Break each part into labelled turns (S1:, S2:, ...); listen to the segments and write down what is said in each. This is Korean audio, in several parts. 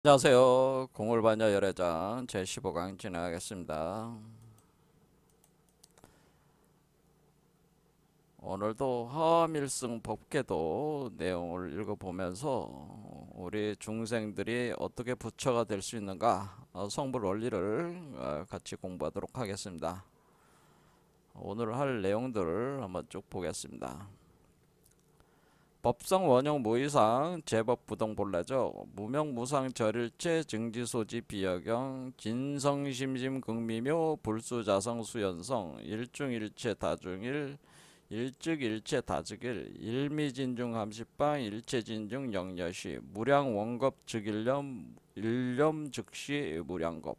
S1: 안녕하세요. 공울반야 열애장 제15강 진행하겠습니다. 오늘도 화엄일승 법계도 내용을 읽어보면서 우리 중생들이 어떻게 부처가 될 수 있는가, 성불 원리를 같이 공부하도록 하겠습니다. 오늘 할 내용들을 한번 쭉 보겠습니다. 법성 원형 무이상 제법 부동본래죠. 무명무상 절일체 증지소지 비여경 진성심심 극미묘 불수자성 수연성 일중일체 다중일 일즉일체 다즉일 일미진중 함시방 일체진중 영여시 무량원겁 즉일념 일념 즉시 무량겁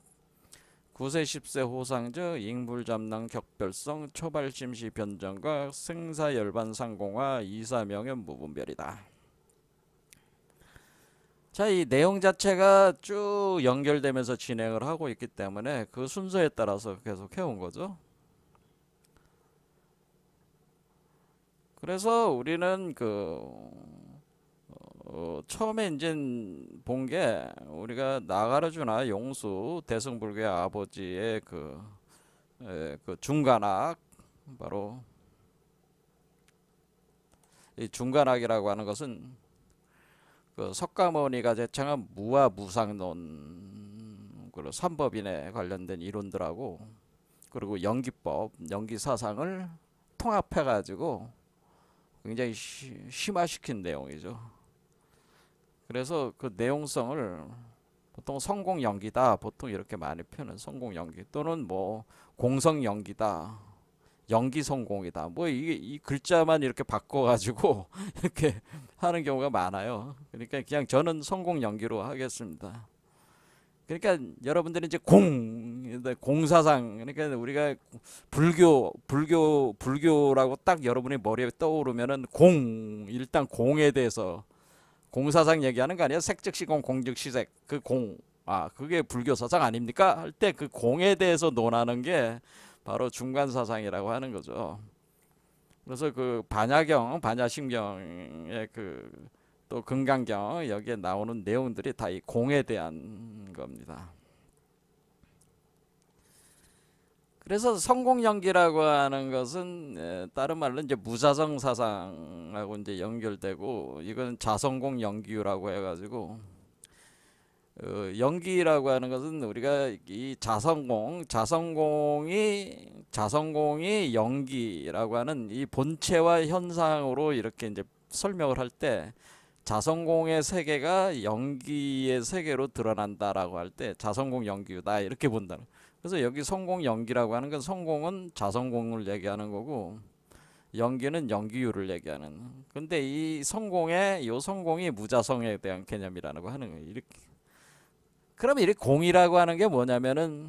S1: 구세 10세 호상저 잉불잡랑 격별성 초발심시 변정각 생사열반 상공화 이사명의 무분별이다. 자, 이 내용 자체가 쭉 연결되면서 진행을 하고 있기 때문에 그 순서에 따라서 계속 해온 거죠. 그래서 우리는 처음에 이제 본 게 우리가 나가르주나 용수 대승불교의 아버지의 그 중간학, 바로 이 중간학이라고 하는 것은 그 석가모니가 제창한 무아무상론, 그리고 삼법인에 관련된 이론들하고 그리고 연기법, 연기사상을 통합해 가지고 굉장히 심화시킨 내용이죠. 그래서 그 내용성을 보통 성공연기다, 보통 이렇게 많이 표현은 성공연기, 또는 뭐 공성연기다, 연기성공이다, 뭐 이게 이 글자만 이렇게 바꿔가지고 이렇게 하는 경우가 많아요. 그러니까 그냥 저는 성공연기로 하겠습니다. 그러니까 여러분들이 이제 공사상, 그러니까 우리가 불교라고 딱 여러분의 머리에 떠오르면은 일단 공에 대해서 공사상 얘기하는 거 아니에요? 색즉시공 공즉시색, 그게 불교 사상 아닙니까? 할 때 그 공에 대해서 논하는 게 바로 중간사상이라고 하는 거죠. 그래서 그 반야경, 반야심경의 또 금강경, 여기에 나오는 내용들이 다 이 공에 대한 겁니다. 그래서 성공연기라고 하는 것은 다른 말로 이제 무자성 사상하고 이제 연결되고, 이건 자성공 연기라고 해가지고, 연기라고 하는 것은 우리가 이 자성공이 연기라고 하는 이 본체와 현상으로 이렇게 이제 설명을 할 때, 자성공의 세계가 연기의 세계로 드러난다라고 할 때 자성공 연기다, 이렇게 본다는. 그래서 여기 성공 연기라고 하는 건, 성공은 자성공을 얘기하는 거고 연기는 연기율을 얘기하는. 근데 이 성공이 무자성에 대한 개념이라는 거 하는 거예요. 이렇게. 그러면 이 공이라고 하는 게 뭐냐면은,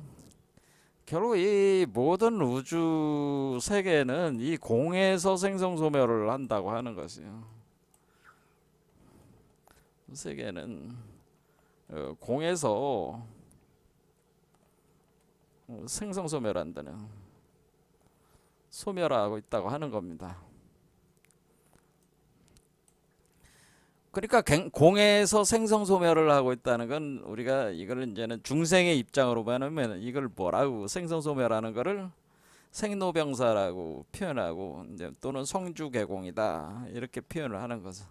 S1: 결국 이 모든 우주 세계는 이 공에서 생성소멸을 한다고 하는 것이요. 세계는 공에서 생성소멸한다는, 소멸하고 있다고 하는 겁니다. 그러니까 공에서 생성소멸을 하고 있다는 건, 우리가 이걸 이제는 중생의 입장으로 보면 이걸 뭐라고, 생성소멸하는 거를 생로병사라고 표현하고, 이제 또는 성주개공이다, 이렇게 표현을 하는 거죠.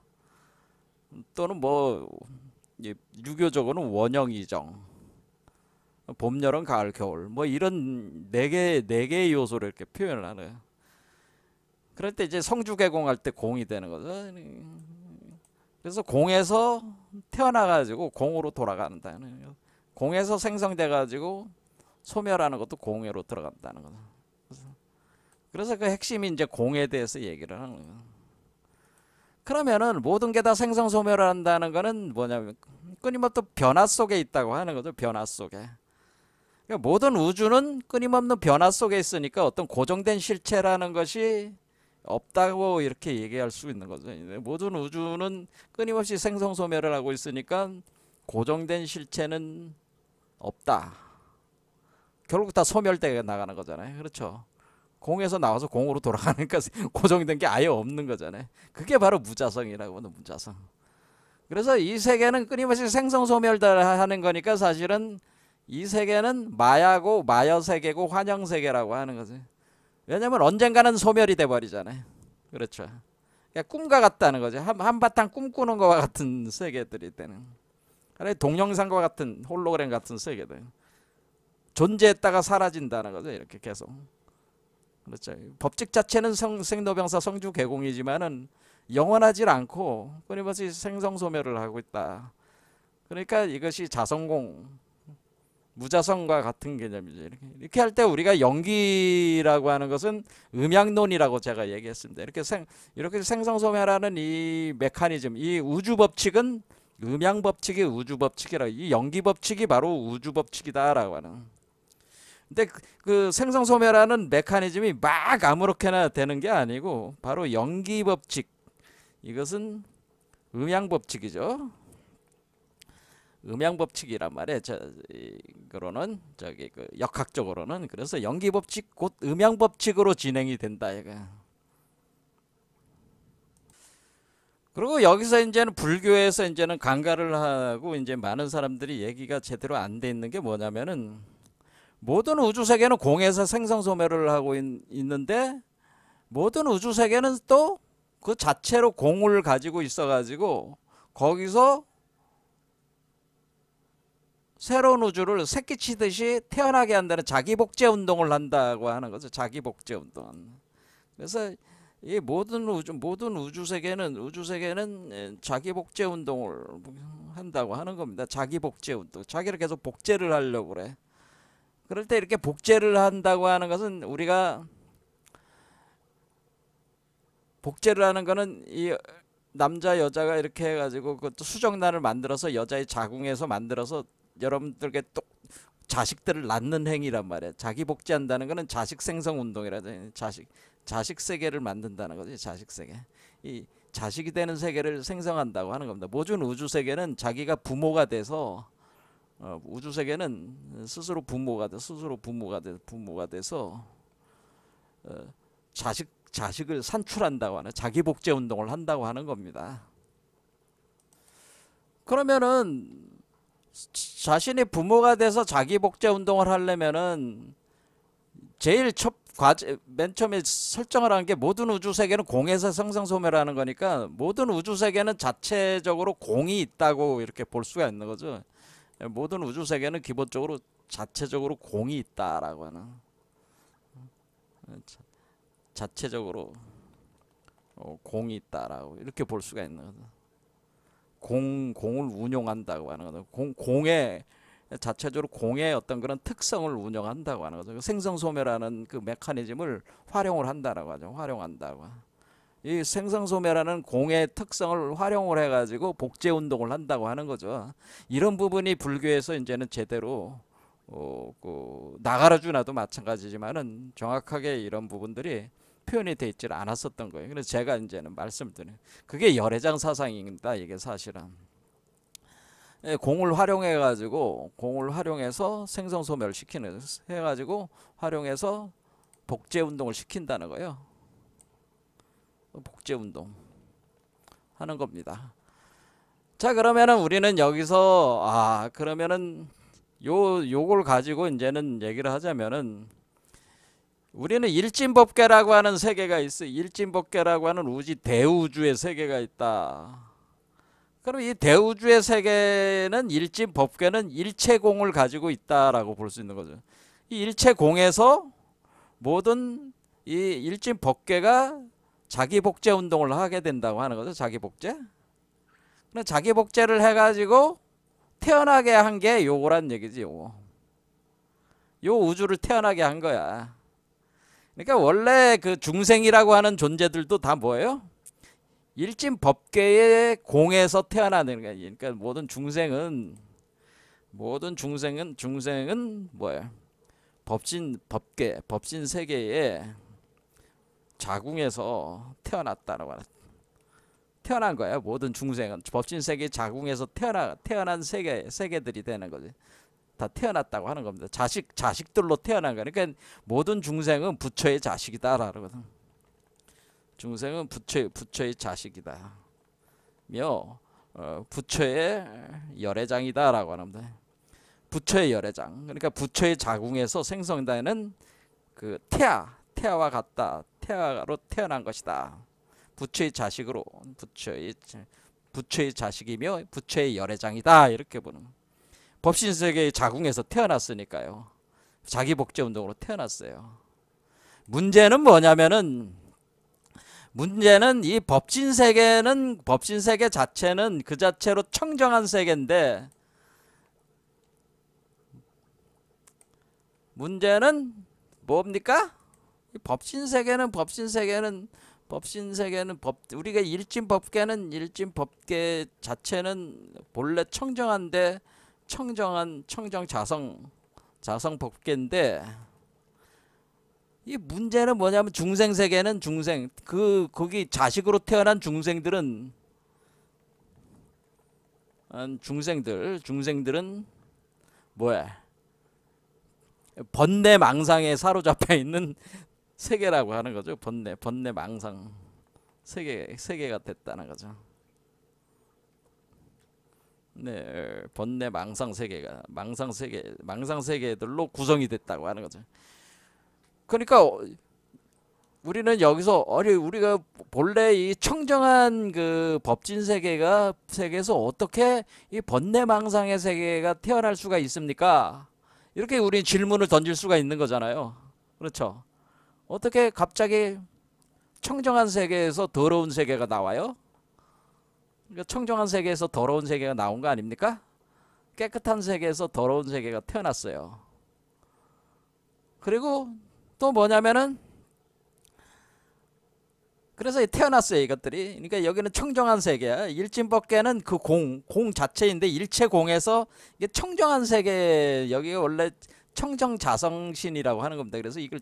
S1: 또는 뭐 유교적으로는 원형이정, 봄, 여름, 가을, 겨울, 뭐 이런 네 개의 요소를 이렇게 표현을 하는 거예요. 그럴 때 이제 성주개공할 때 공이 되는 거죠. 그래서 공에서 태어나가지고 공으로 돌아간다는, 공에서 생성돼가지고 소멸하는 것도 공으로 들어간다는 거죠. 그래서 그 핵심이 이제 공에 대해서 얘기를 하는 거예요. 그러면은 모든 게 다 생성 소멸한다는 거는 뭐냐면, 끊임없는 변화 속에 있다고 하는 거죠. 변화 속에. 그러니까 모든 우주는 끊임없는 변화 속에 있으니까 어떤 고정된 실체라는 것이 없다고 이렇게 얘기할 수 있는 거죠. 모든 우주는 끊임없이 생성 소멸을 하고 있으니까 고정된 실체는 없다. 결국 다 소멸되어 나가는 거잖아요. 그렇죠? 공에서 나와서 공으로 돌아가니까 고정된 게 아예 없는 거잖아요. 그게 바로 무자성이라고 하는, 무자성. 그래서 이 세계는 끊임없이 생성소멸하는 거니까 사실은 이 세계는 마야고 마여세계고 환영세계라고 하는 거지. 왜냐면 언젠가는 소멸이 돼버리잖아요. 그렇죠. 그러니까 꿈과 같다는 거죠. 한바탕 꿈꾸는 것과 같은 세계들이 되는. 그래, 동영상과 같은 홀로그램 같은 세계들. 존재했다가 사라진다는 거죠. 이렇게 계속. 그렇죠. 법칙 자체는 생로병사 성주개공이지만은 영원하지 않고 끊임없이 생성소멸을 하고 있다. 그러니까 이것이 자성공, 무자성과 같은 개념이죠. 이렇게 할 때 우리가 연기라고 하는 것은 음양론이라고 제가 얘기했습니다. 이렇게 생성소멸하는 이 메커니즘, 이 우주 법칙은 음양 법칙이 우주 법칙이라, 이 연기 법칙이 바로 우주 법칙이다라고 하는. 근데 그 생성소멸하는 메커니즘이 막 아무렇게나 되는 게 아니고 바로 연기 법칙. 이것은 음양 법칙이죠. 음양 법칙이란 말이에요. 그로는 그 역학적으로는. 그래서 연기 법칙 곧 음양 법칙으로 진행이 된다 이거. 그리고 여기서 이제는 불교에서 이제는 강가를 하고 이제 많은 사람들이 얘기가 제대로 안 돼 있는 게 뭐냐면은, 모든 우주 세계는 공에서 생성소멸을 하고 있는데 모든 우주 세계는 또 그 자체로 공을 가지고 있어가지고 거기서 새로운 우주를 새끼치듯이 태어나게 한다는 자기복제 운동을 한다고 하는 거죠. 자기복제 운동. 그래서 이 모든 우주 세계는 자기복제 운동을 한다고 하는 겁니다. 자기복제 운동. 자기를 계속 복제를 하려고 그래. 그럴 때 이렇게 복제를 한다고 하는 것은, 우리가 복제를 하는 거는 이 남자 여자가 이렇게 해가지고 그것도 수정란을 만들어서 여자의 자궁에서 만들어서 여러분들께 또 자식들을 낳는 행위란 말이에요. 자기 복제한다는 거는 자식 생성 운동이라든지 자식 세계를 만든다는 거지. 자식 세계. 이 자식이 되는 세계를 생성한다고 하는 겁니다. 모든 우주 세계는 자기가 부모가 돼서 우주 세계는 스스로 부모가 돼서 자식을 산출한다고 하는 자기 복제 운동을 한다고 하는 겁니다. 그러면은 자신이 부모가 돼서 자기 복제 운동을 하려면은 제일 맨 처음에 설정을 하는 게 모든 우주 세계는 공에서 생성소멸하는 거니까 모든 우주 세계는 자체적으로 공이 있다고 이렇게 볼 수가 있는 거죠. 모든 우주 세계는 기본적으로 자체적으로 공이 있다라고 하는, 자체적으로 공이 있다라고 이렇게 볼 수가 있는 거죠. 공을 운용한다고 하는 거죠. 공의 자체적으로 공의 어떤 그런 특성을 운영한다고 하는 거죠. 생성소멸하는 그 메커니즘을 활용을 한다라고 하죠. 활용한다고. 이 생성소멸하는 공의 특성을 활용을 해가지고 복제 운동을 한다고 하는 거죠. 이런 부분이 불교에서 이제는 제대로 나가라주나도 마찬가지지만은 정확하게 이런 부분들이 표현이 되어 있지 않았었던 거예요. 그래서 제가 이제는 말씀드려요. 그게 열애장 사상입니다. 이게 사실은. 공을 활용해서 생성소멸시키는, 해가지고 활용해서 복제 운동을 시킨다는 거예요. 복제 운동 하는 겁니다. 자, 그러면은 우리는 여기서 그러면은 요걸 가지고 이제는 얘기를 하자면은, 우리는 일진법계라고 하는 세계가 있어. 일진법계라고 하는 대우주의 세계가 있다. 그럼 이 대우주의 세계는, 일진법계는 일체공을 가지고 있다라고 볼 수 있는 거죠. 이 일체공에서 모든 이 일진법계가 자기 복제 운동을 하게 된다고 하는 거죠. 자기 복제. 자기 복제를 해가지고 태어나게 한 게 요거란 얘기지. 요 우주를 태어나게 한 거야. 그러니까 원래 그 중생이라고 하는 존재들도 다 뭐예요? 일진법계의 공에서 태어나는 거야. 그러니까 모든 중생은 뭐야? 법신 세계의 자궁에서 태어났다라고 하는, 태어난 거야. 모든 중생은 법신 세계 자궁에서 태어난 세계들이 되는 거지. 다 태어났다고 하는 겁니다. 자식들로 태어난 거니까, 그러니까 모든 중생은 부처의 자식이다라거든. 중생은 부처의 자식이다. 부처의 열애장이다라고 합니다. 부처의 열애장. 그러니까 부처의 자궁에서 생성되는 그 태아와 같다. 태아로 태어난 것이다. 부처의 자식으로 부처의 자식이며 부처의 열애장이다. 이렇게 보는. 법신세계의 자궁에서 태어났으니까요. 자기 복제 운동으로 태어났어요. 문제는 뭐냐면은 이 법신세계 자체는 그 자체로 청정한 세계인데 문제는 뭡니까? 우리가 일진법계 자체는 본래 청정한데 청정 자성법계인데 이 문제는 뭐냐면 중생세계는 거기 자식으로 태어난 중생들은 뭐야? 번뇌 망상에 사로잡혀 있는 세계라고 하는 거죠. 번뇌 망상 세계가 됐다는 거죠. 네, 번뇌 망상 세계들로 구성이 됐다고 하는 거죠. 그러니까 우리는 여기서 우리가 본래 이 청정한 그 법진 세계에서 어떻게 이 번뇌 망상의 세계가 태어날 수가 있습니까? 이렇게 우리는 질문을 던질 수가 있는 거잖아요. 그렇죠? 어떻게 갑자기 청정한 세계에서 더러운 세계가 나와요? 그러니까 청정한 세계에서 더러운 세계가 나온 거 아닙니까? 깨끗한 세계에서 더러운 세계가 태어났어요. 그리고 또 뭐냐면은 그래서 태어났어요, 이것들이. 그러니까 여기는 청정한 세계야. 일진법계는 그 공 자체인데 일체 공에서 이게 청정한 세계, 여기가 원래 청정자성신이라고 하는 겁니다. 그래서 이걸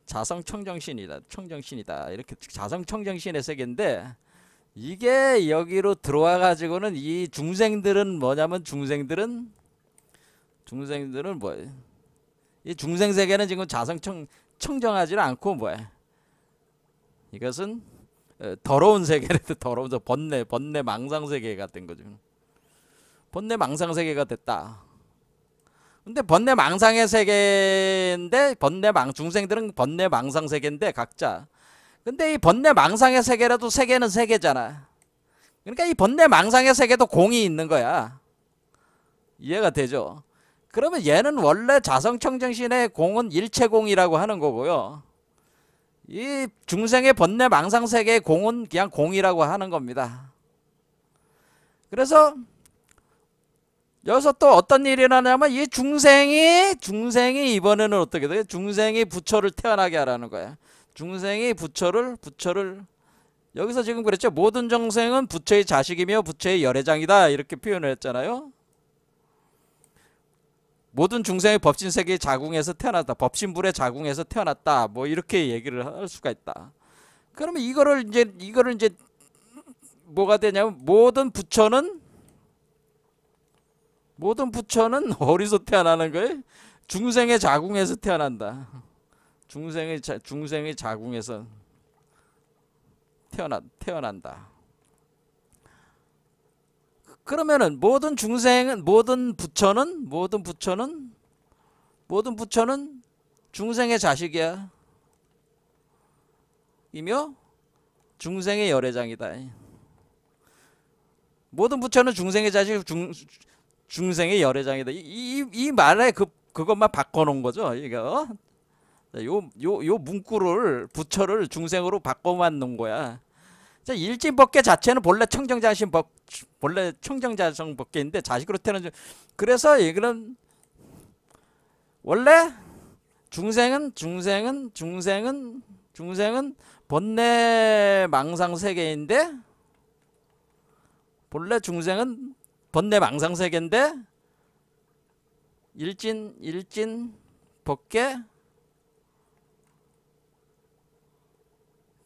S1: 자성청정신이다, 청정신이다, 이렇게 자성청정신의 세계인데 이게 여기로 들어와 가지고는 이 중생들은 뭐냐면 중생들은 뭐예요? 이 중생세계는 지금 청정하지는 않고 뭐야? 이것은 더러운 세계를 더러운 번뇌 망상 세계가 된 거죠. 번뇌 망상 세계가 됐다. 근데 번뇌 망상의 세계인데 중생들은 번뇌 망상 세계인데 각자. 근데 이 번뇌 망상의 세계라도 세계는 세계잖아. 그러니까 이 번뇌 망상의 세계도 공이 있는 거야. 이해가 되죠? 그러면 얘는 원래 자성청정신의 공은 일체공이라고 하는 거고요. 이 중생의 번뇌 망상세계의 공은 그냥 공이라고 하는 겁니다. 그래서 여기서 또 어떤 일이 일어나냐면 이 중생이 이번에는 어떻게 돼요? 중생이 부처를 태어나게 하라는 거야. 중생이 부처를 여기서 지금 그랬죠. 모든 중생은 부처의 자식이며 부처의 열애장이다, 이렇게 표현을 했잖아요. 모든 중생의 법신세계의 자궁에서 태어났다. 법신불의 자궁에서 태어났다. 뭐 이렇게 얘기를 할 수가 있다. 그러면 이거를 이제 뭐가 되냐면 모든 부처는 어디서 태어나는 거예요? 중생의 자궁에서 태어난다. 중생의 자궁에서 태어난다. 그러면은 모든 부처는 중생의 자식이야. 이며 중생의 열애장이다. 모든 부처는 중생의 자식, 중생의 열애장이다. 이 말에 그것만 바꿔놓은 거죠. 이거 요 문구를 부처를 중생으로 바꿔만 놓은 거야. 일진법계 자체는 본래 청정자성법계인데 자식으로 태어난. 그래서 이거는 원래 중생은 번뇌 망상 세계인데 본래 중생은 번뇌 망상 세계인데 일진 법계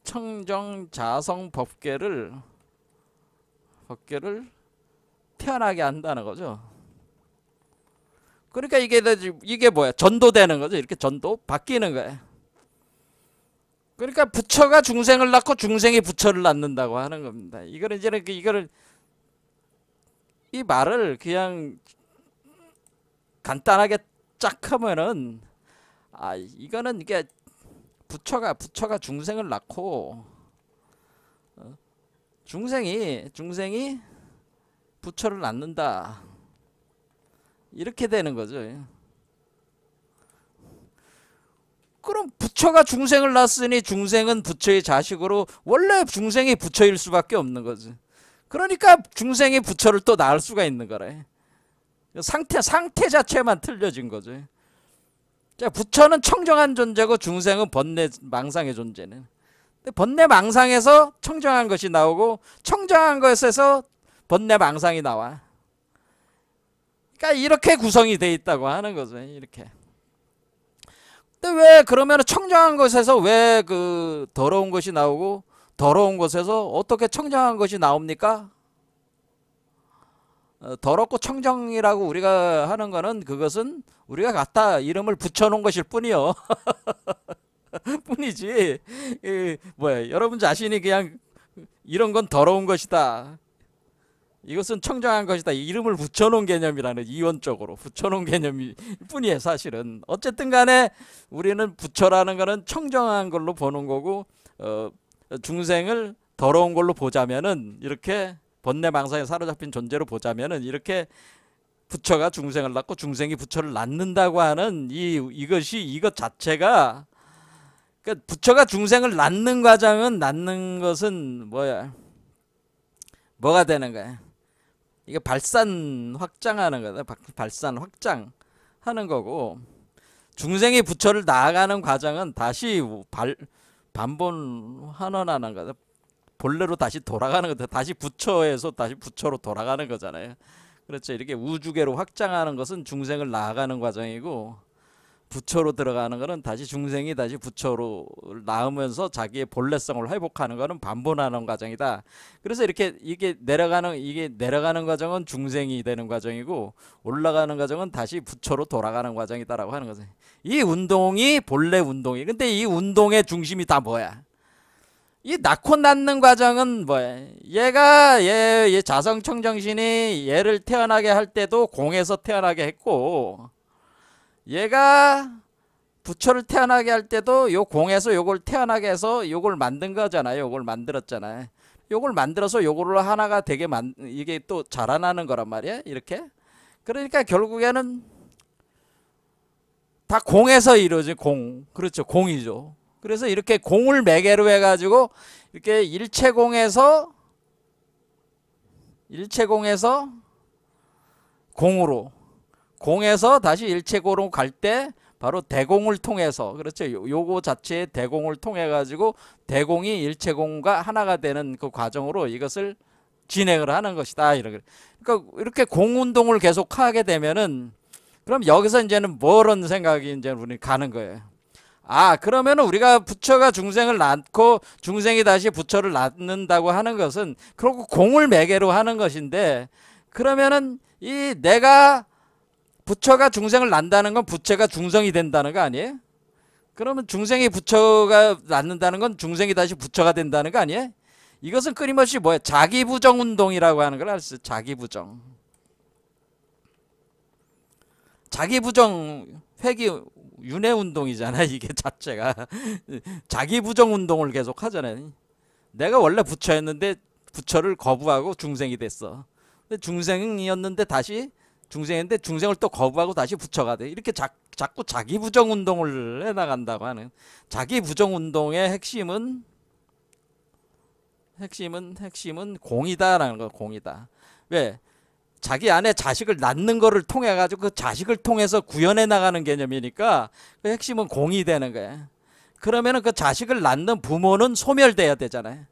S1: 청정자성 법계를 태어나게 한다는 거죠. 그러니까 이게 뭐야? 전도되는 거죠. 이렇게 바뀌는 거야. 그러니까 부처가 중생을 낳고 중생이 부처를 낳는다고 하는 겁니다. 이거를 이제는 이거를 이 말을 그냥 간단하게 쫙 하면은 이거는 이게 부처가 중생을 낳고 중생이 부처를 낳는다 이렇게 되는 거죠. 그럼 부처가 중생을 낳았으니 중생은 부처의 자식으로 원래 중생이 부처일 수밖에 없는 거지. 그러니까 중생이 부처를 또 낳을 수가 있는 거래. 상태 자체만 틀려진 거죠. 자, 부처는 청정한 존재고 중생은 번뇌 망상의 존재는. 근데 번뇌 망상에서 청정한 것이 나오고 청정한 것에서 번뇌 망상이 나와. 그러니까 이렇게 구성이 돼 있다고 하는 거죠. 이렇게. 근데 왜 그러면 청정한 것에서 왜 그 더러운 것이 나오고 더러운 것에서 어떻게 청정한 것이 나옵니까? 더럽고 청정이라고 우리가 하는 거는 그것은 우리가 갖다 이름을 붙여놓은 것일 뿐이요. 뿐이지. 여러분 자신이 그냥 이런 건 더러운 것이다. 이것은 청정한 것이다. 이름을 붙여놓은 개념이라는 이원적으로 붙여놓은 개념일 뿐이에요. 사실은. 어쨌든 간에 우리는 부처라는 거는 청정한 걸로 보는 거고 중생을 더러운 걸로 보자면은 이렇게 번뇌망상에 사로잡힌 존재로 보자면은 이렇게 부처가 중생을 낳고 중생이 부처를 낳는다고 하는 이것 자체가 그러니까 부처가 중생을 낳는 것은 뭐가 되는 거야? 이게 발산 확장하는 거다. 발산 확장하는 거고 중생이 부처를 낳아가는 과정은 다시 반본 환원하는 거다. 본래로 다시 돌아가는 거다. 다시 부처에서 다시 부처로 돌아가는 거잖아요. 그렇죠. 이렇게 우주계로 확장하는 것은 중생을 낳아가는 과정이고 부처로 들어가는 것은 다시 중생이 다시 부처로 낳으면서 자기의 본래성을 회복하는 것은 반본하는 과정이다. 그래서 이게 내려가는 과정은 중생이 되는 과정이고 올라가는 과정은 다시 부처로 돌아가는 과정이다라고 하는 거죠. 이 운동이 본래 운동이. 근데 이 운동의 중심이 다 뭐야? 이 낳고 낳는 과정은 뭐야? 얘 자성청정신이 얘를 태어나게 할 때도 공에서 태어나게 했고 얘가 부처를 태어나게 할 때도 요 공에서 요걸 태어나게 해서 요걸 만든 거잖아요. 요걸 만들었잖아요. 요걸 만들어서 요거를 하나가 되게 이게 또 자라나는 거란 말이야. 이렇게. 그러니까 결국에는 다 공에서 이루어진 공. 그렇죠. 공이죠. 그래서 이렇게 공을 매개로 해가지고 이렇게 일체공에서 공에서 다시 일체공으로 갈 때 바로 대공을 통해서 그렇죠. 요거 자체의 대공을 통해 가지고 대공이 일체공과 하나가 되는 그 과정으로 이것을 진행을 하는 것이다. 그러니까 이렇게 공운동을 계속 하게 되면은 그럼 여기서 이제는 뭐런 생각이 이제 우리 가는 거예요. 그러면은 우리가 부처가 중생을 낳고 중생이 다시 부처를 낳는다고 하는 것은 그리고 공을 매개로 하는 것인데 그러면은 내가 부처가 중생을 낳는다는 건 부처가 중성이 된다는 거 아니에요? 그러면 중생이 부처가 낳는다는 건 중생이 다시 부처가 된다는 거 아니에요? 이것은 끊임없이 뭐예요? 자기부정 운동이라고 하는 걸 알았어요. 자기부정. 자기부정 회귀 윤회 운동이잖아. 이게 자체가 자기부정 운동을 계속 하잖아요. 내가 원래 부처였는데 부처를 거부하고 중생이 됐어. 근데 중생이었는데 다시 중생인데 중생을 또 거부하고 다시 부처가 돼. 이렇게 자꾸 자기부정 운동을 해나간다고 하는. 자기부정 운동의 핵심은 공이다라는 거. 공이다. 왜? 자기 안에 자식을 낳는 거를 통해 가지고 그 자식을 통해서 구현해 나가는 개념이니까 그 핵심은 공이 되는 거야. 그러면은 그 자식을 낳는 부모는 소멸돼야 되잖아요.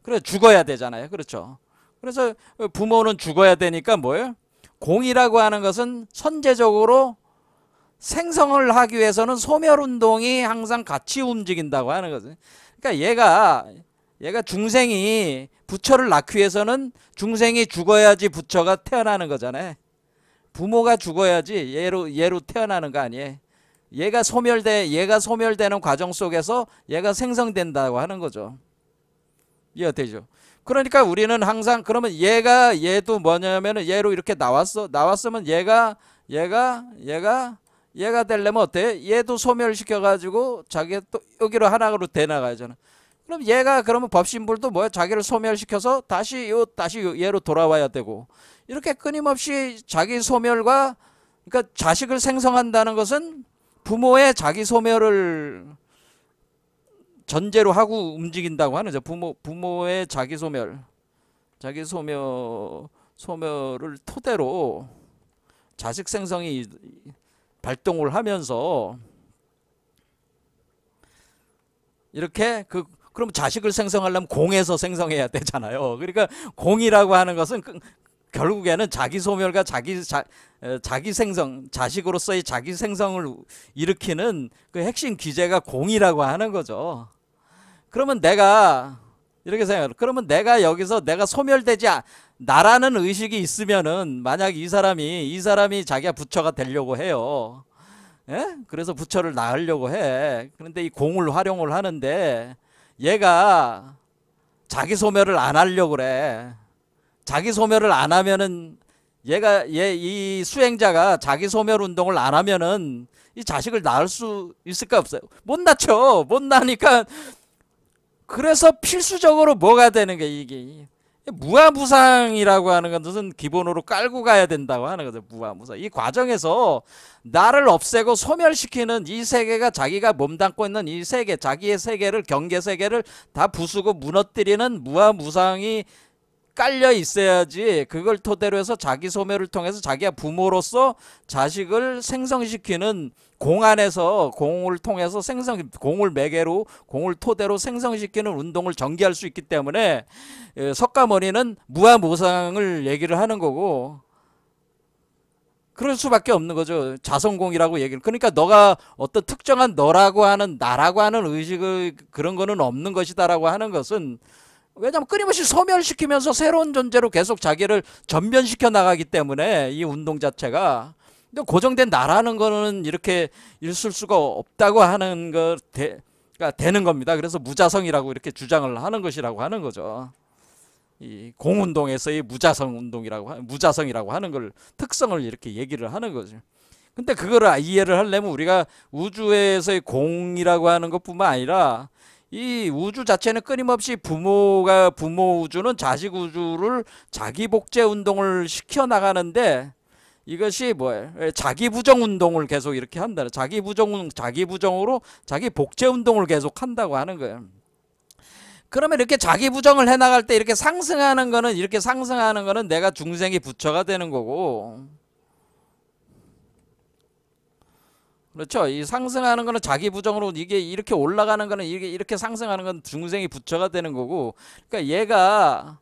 S1: 그래 죽어야 되잖아요. 그렇죠. 그래서 부모는 죽어야 되니까 뭐예요? 공이라고 하는 것은 선제적으로 생성을 하기 위해서는 소멸운동이 항상 같이 움직인다고 하는 거죠. 그러니까 얘가 중생이 부처를 낳기 위해서는 중생이 죽어야지 부처가 태어나는 거잖아요. 부모가 죽어야지 얘로 태어나는 거 아니에요. 얘가 소멸되는 과정 속에서 얘가 생성된다고 하는 거죠. 이해가 되죠? 그러니까 우리는 항상 그러면 얘도 뭐냐면은 얘로 이렇게 나왔으면 얘가 되려면 어때? 얘도 소멸시켜 가지고 자기 또 여기로 하나로 돼 나가잖아. 그럼 그러면 법신불도 뭐야? 자기를 소멸시켜서 다시 얘로 돌아와야 되고, 이렇게 끊임없이 자기 소멸과, 그러니까 자식을 생성한다는 것은 부모의 자기 소멸을 전제로 하고 움직인다고 하는 거죠. 부모의 소멸을 토대로 자식 생성이 발동을 하면서 이렇게 그럼 자식을 생성하려면 공에서 생성해야 되잖아요. 그러니까 공이라고 하는 것은 결국에는 자기 소멸과 자기 생성, 자식으로서의 자기 생성을 일으키는 그 핵심 기제가 공이라고 하는 거죠. 그러면 내가 이렇게 생각해요. 그러면 내가 여기서 내가 소멸되지 나라는 의식이 있으면은, 만약 이 사람이 자기가 부처가 되려고 해요. 예? 그래서 부처를 낳으려고 해. 그런데 이 공을 활용을 하는데 얘가 자기 소멸을 안 하려고 그래. 자기 소멸을 안 하면은 이 수행자가 자기 소멸 운동을 안 하면은 이 자식을 낳을 수 있을까 없어요? 못 낳죠. 못 낳으니까, 그래서 필수적으로 뭐가 되는 게 이게 무아무상이라고 하는 것은 기본으로 깔고 가야 된다고 하는 거죠. 무아무상. 이 과정에서 나를 없애고 소멸시키는 이 세계가, 자기가 몸담고 있는 이 세계, 자기의 세계를, 경계 세계를 다 부수고 무너뜨리는 무아무상이 깔려 있어야지, 그걸 토대로 해서 자기 소멸을 통해서 자기가 부모로서 자식을 생성시키는 공 안에서, 공을 통해서 공을 매개로, 공을 토대로 생성시키는 운동을 전개할 수 있기 때문에 석가모니는 무아무상을 얘기를 하는 거고, 그럴 수밖에 없는 거죠. 자성공이라고 얘기를. 그러니까 너가 어떤 특정한 너라고 하는, 나라고 하는 의식을, 그런 거는 없는 것이다라고 하는 것은, 왜냐하면 끊임없이 소멸시키면서 새로운 존재로 계속 자기를 전변시켜 나가기 때문에, 이 운동 자체가. 근데 고정된 나라는 거는 이렇게 있을 수가 없다고 하는 거가 되는 겁니다. 그래서 무자성이라고 이렇게 주장을 하는 것이라고 하는 거죠. 이 공운동에서의 무자성이라고 하는 걸, 특성을 이렇게 얘기를 하는 거죠. 근데 그거를 이해를 하려면 우리가 우주에서의 공이라고 하는 것뿐만 아니라, 이 우주 자체는 끊임없이 부모 우주는 자식 우주를 자기 복제 운동을 시켜 나가는데, 이것이 뭐예요? 자기 부정 운동을 계속 이렇게 한다. 자기 부정으로 자기 복제 운동을 계속 한다고 하는 거예요. 그러면 이렇게 자기 부정을 해 나갈 때 이렇게 상승하는 거는 내가 중생이 부처가 되는 거고, 그렇죠. 이 상승하는 거는 자기 부정으로, 이게 이렇게 올라가는 거는, 이렇게 상승하는 건 중생이 부처가 되는 거고, 그러니까 얘가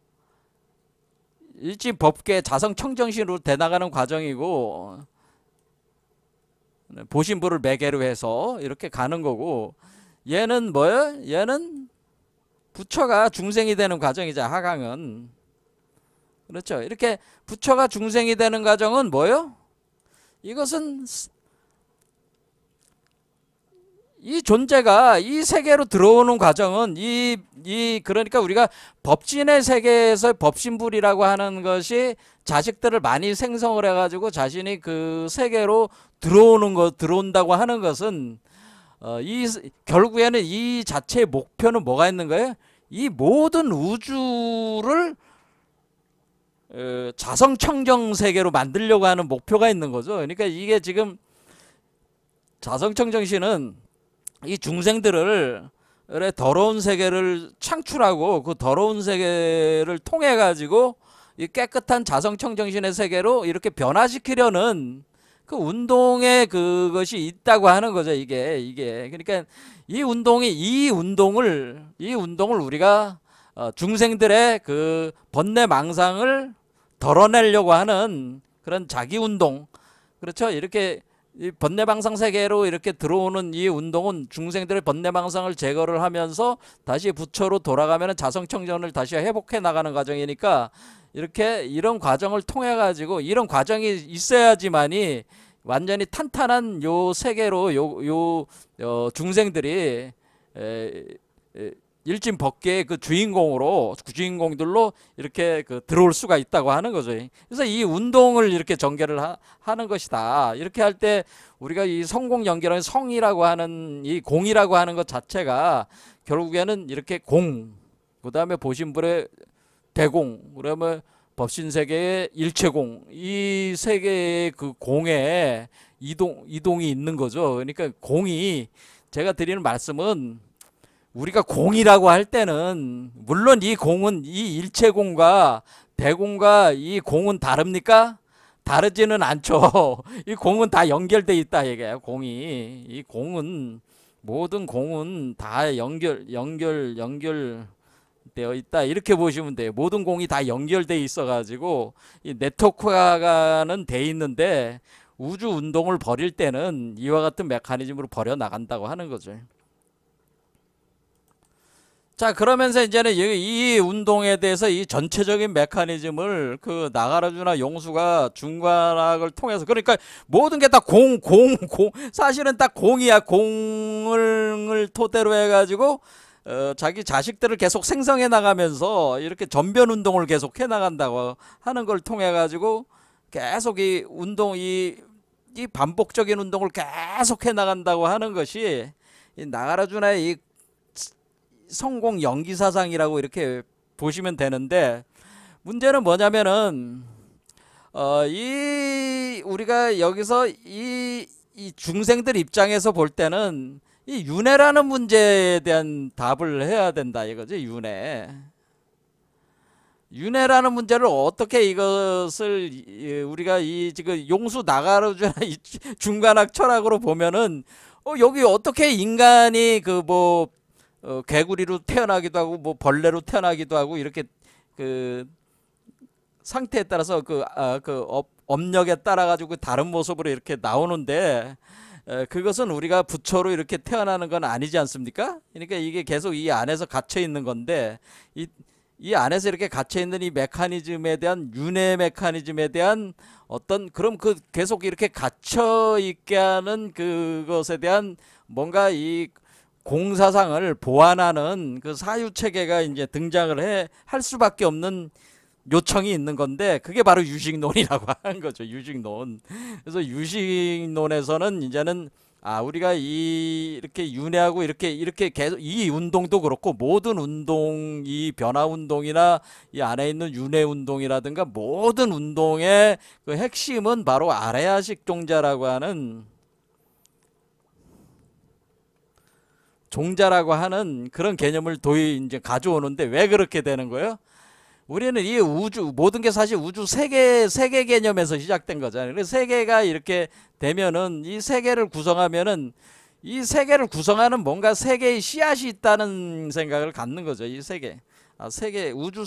S1: 일지 법계 자성청정신으로 돼 나가는 과정이고, 보신부를 매개로 해서 이렇게 가는 거고, 얘는 뭐예요? 얘는 부처가 중생이 되는 과정이자, 하강은. 그렇죠. 이렇게 부처가 중생이 되는 과정은 뭐예요? 이것은 이 존재가 이 세계로 들어오는 과정은, 그러니까 우리가 법진의 세계에서 법신불이라고 하는 것이 자식들을 많이 생성을 해가지고 자신이 그 세계로 들어온다고 하는 것은, 결국에는 이 자체의 목표는 뭐가 있는 거예요? 이 모든 우주를 자성청정 세계로 만들려고 하는 목표가 있는 거죠. 그러니까 이게 지금 자성청정신은 이 중생들을 더러운 세계를 창출하고, 그 더러운 세계를 통해 가지고 이 깨끗한 자성청정신의 세계로 이렇게 변화시키려는 그 운동에 그것이 있다고 하는 거죠. 이게 그러니까 이 운동을 우리가 중생들의 그 번뇌망상을 덜어내려고 하는 그런 자기 운동, 그렇죠. 이렇게 이 번뇌방상 세계로 이렇게 들어오는 이 운동은 중생들의 번뇌방상을 제거를 하면서 다시 부처로 돌아가면 자성청정을 다시 회복해 나가는 과정이니까, 이런 과정을 통해 가지고, 이런 과정이 있어야지만이 완전히 탄탄한 요 세계로 중생들이 에, 일진법계의 그 주인공으로 주인공들로 이렇게 그 들어올 수가 있다고 하는 거죠. 그래서 이 운동을 이렇게 전개를 하는 것이다. 이렇게 할 때 우리가 이 성공 연결하는 성이라고 하는 이 공이라고 하는 것 자체가 결국에는 이렇게 공, 그다음에 보신불의 대공, 그러면 법신세계의 일체공, 이 세계의 그 공에 이동이 있는 거죠. 그러니까 공이, 제가 드리는 말씀은 우리가 공이라고 할 때는 물론 이 공은 이 일체공과 대공과 이 공은 다릅니까? 다르지는 않죠. 이 공은 다 연결돼 있다 이게 공이. 이 공은 모든 공은 다 연결되어 있다 이렇게 보시면 돼요. 모든 공이 다 연결돼 있어 가지고 이 네트워크화는 돼 있는데 우주 운동을 벌일 때는 이와 같은 메커니즘으로 벌여 나간다고 하는 거죠. 자, 그러면서 이제는 이 운동에 대해서 이 전체적인 메커니즘을 그 나가라주나 용수가 중관학을 통해서, 그러니까 모든 게 다 사실은 딱 공이야. 공을 토대로 해가지고 자기 자식들을 계속 생성해 나가면서 이렇게 전변 운동을 계속 해 나간다고 하는 걸 통해 가지고 계속 이 운동, 이 반복적인 운동을 계속 해 나간다고 하는 것이 이 나가라주나의 이 성공 연기사상이라고 이렇게 보시면 되는데, 문제는 뭐냐면은 이 우리가 여기서 이 중생들 입장에서 볼 때는 이 윤회라는 문제에 대한 답을 해야 된다 이거죠. 윤회라는 문제를 어떻게, 이것을 우리가 이 지금 용수 나가라주나 이 중간학 철학으로 보면은 여기 어떻게 인간이 개구리로 태어나기도 하고 뭐 벌레로 태어나기도 하고 이렇게 그 상태에 따라서 업력에 따라 가지고 다른 모습으로 이렇게 나오는데, 그것은 우리가 부처로 이렇게 태어나는 건 아니지 않습니까? 그러니까 이게 계속 이 안에서 갇혀 있는 건데, 이 안에서 이렇게 갇혀 있는 이 메커니즘에 대한 윤회 메커니즘에 대한 어떤, 그럼 그 계속 이렇게 갇혀 있게 하는 그것에 대한 뭔가 이 공사상을 보완하는 그 사유 체계가 이제 등장을 할 수밖에 없는 요청이 있는 건데, 그게 바로 유식론이라고 하는 거죠. 유식론. 그래서 유식론에서는 이제는 우리가 이렇게 윤회하고 이렇게 계속 이 운동도 그렇고 모든 운동, 이 변화 운동이나 이 안에 있는 윤회 운동이라든가 모든 운동의 그 핵심은 바로 아레아식 종자라고 하는 그런 개념을 이제 가져오는데, 왜 그렇게 되는 거예요? 우리는 이 우주, 모든 게 사실 우주 세계 개념에서 시작된 거잖아요. 그래서 세계가 이렇게 되면은, 이 세계를 구성하면은, 이 세계를 구성하는 뭔가 세계의 씨앗이 있다는 생각을 갖는 거죠. 이 우주 세계의 우주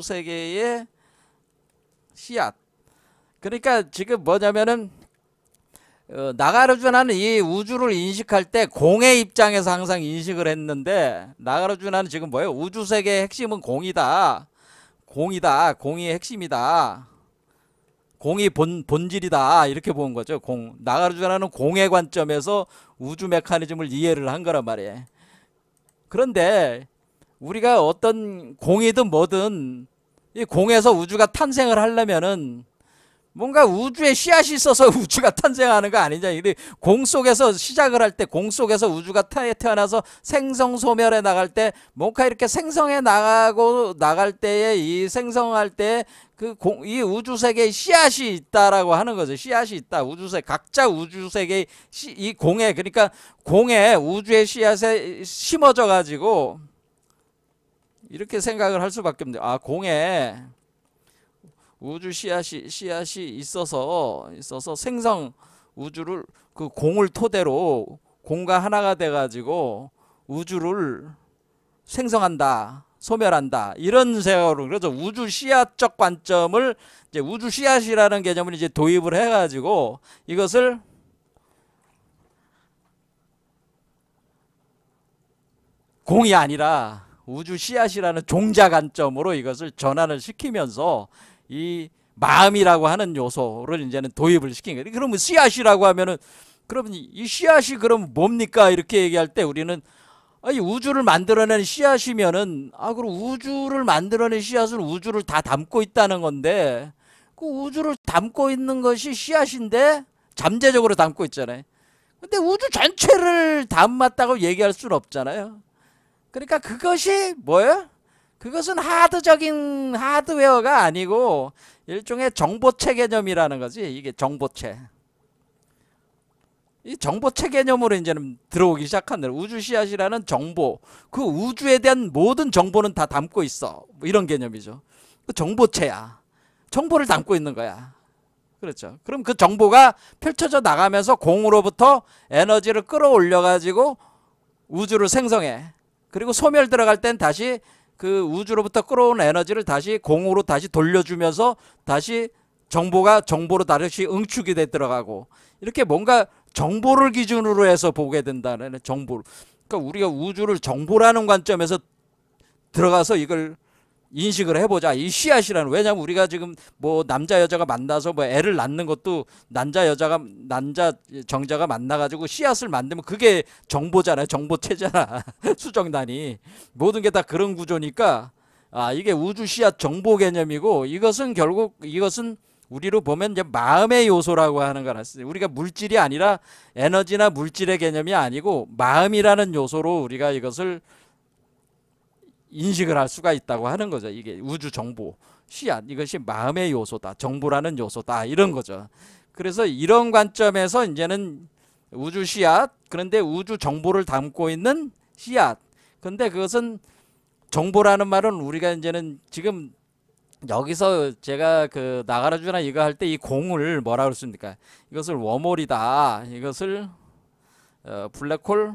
S1: 세계의 씨앗. 그러니까 지금 뭐냐면은, 나가르주나는 이 우주를 인식할 때 공의 입장에서 항상 인식을 했는데, 나가르주나는 지금 뭐예요? 우주 세계의 핵심은 공이다. 공이 핵심이다. 공이 본질이다. 이렇게 본 거죠. 나가르주나는 공의 관점에서 우주 메커니즘을 이해를 한 거란 말이에요. 그런데 우리가 어떤 공이든 뭐든 이 공에서 우주가 탄생을 하려면은 뭔가 우주에 씨앗이 있어서 우주가 탄생하는 거 아니냐. 공 속에서 시작을 할 때, 공 속에서 우주가 태어나서 생성소멸해 나갈 때, 뭔가 이렇게 생성해 나갈 때에, 이 생성할 때 이 우주 세계에 씨앗이 있다라고 하는 거죠. 씨앗이 있다. 각자 우주 세계의 이 공에, 그러니까 공에 우주의 씨앗에 심어져 가지고 이렇게 생각을 할 수밖에 없는데, 공에 우주 씨앗이 있어서 우주를 그 공을 토대로 공과 하나가 돼 가지고 우주를 생성한다, 소멸한다, 이런 생각으로. 그래서 우주 씨앗적 관점을, 이제 우주 씨앗이라는 개념을 이제 도입을 해 가지고 이것을 공이 아니라 우주 씨앗이라는 종자 관점으로 이것을 전환을 시키면서 이 마음이라고 하는 요소를 이제는 도입을 시킨 거예요. 그러면 씨앗이라고 하면은 그러면 이 씨앗이 그럼 뭡니까? 이렇게 얘기할 때 우리는 이 우주를 만들어낸 씨앗이면은 그럼 우주를 만들어낸 씨앗은 우주를 다 담고 있다는 건데 그 우주를 담고 있는 것이 씨앗인데 잠재적으로 담고 있잖아요. 근데 우주 전체를 담았다고 얘기할 수는 없잖아요. 그러니까 그것이 뭐예요? 그것은 하드적인 하드웨어가 아니고 일종의 정보체 개념이라는 거지. 이게 정보체. 이 정보체 개념으로 이제는 들어오기 시작한다. 우주 씨앗이라는 정보, 그 우주에 대한 모든 정보는 다 담고 있어. 뭐 이런 개념이죠. 그 정보체야. 정보를 담고 있는 거야. 그렇죠. 그럼 그 정보가 펼쳐져 나가면서 공으로부터 에너지를 끌어올려 가지고 우주를 생성해. 그리고 소멸 들어갈 땐 다시 그 우주로부터 끌어온 에너지를 다시 공으로 다시 돌려주면서 다시 정보로 다시 응축이 돼 들어가고, 이렇게 뭔가 정보를 기준으로 해서 보게 된다는 정보. 그러니까 우리가 우주를 정보라는 관점에서 들어가서 이걸 인식을 해보자. 이 씨앗이라는, 왜냐하면 우리가 지금 뭐 남자 여자가 만나서 뭐 애를 낳는 것도 남자 정자가 만나가지고 씨앗을 만들면 그게 정보잖아요. 정보체잖아. 수정단이 모든 게 다 그런 구조니까 이게 우주 씨앗 정보 개념이고, 이것은 결국 우리로 보면 이제 마음의 요소라고 하는 거라. 우리가 물질이 아니라 에너지나 물질의 개념이 아니고 마음이라는 요소로 우리가 이것을 인식을 할 수가 있다고 하는 거죠. 이게 우주 정보 씨앗, 이것이 마음의 요소다, 정보라는 요소다, 이런 거죠. 그래서 이런 관점에서 이제는 우주 씨앗, 그런데 우주 정보를 담고 있는 씨앗. 근데 그것은 정보라는 말은 우리가 이제는 지금 여기서 제가 그 나가라주나 이거 할 때 이 공을 뭐라 그랬습니까? 이것을 워몰이다. 이것을 블랙홀,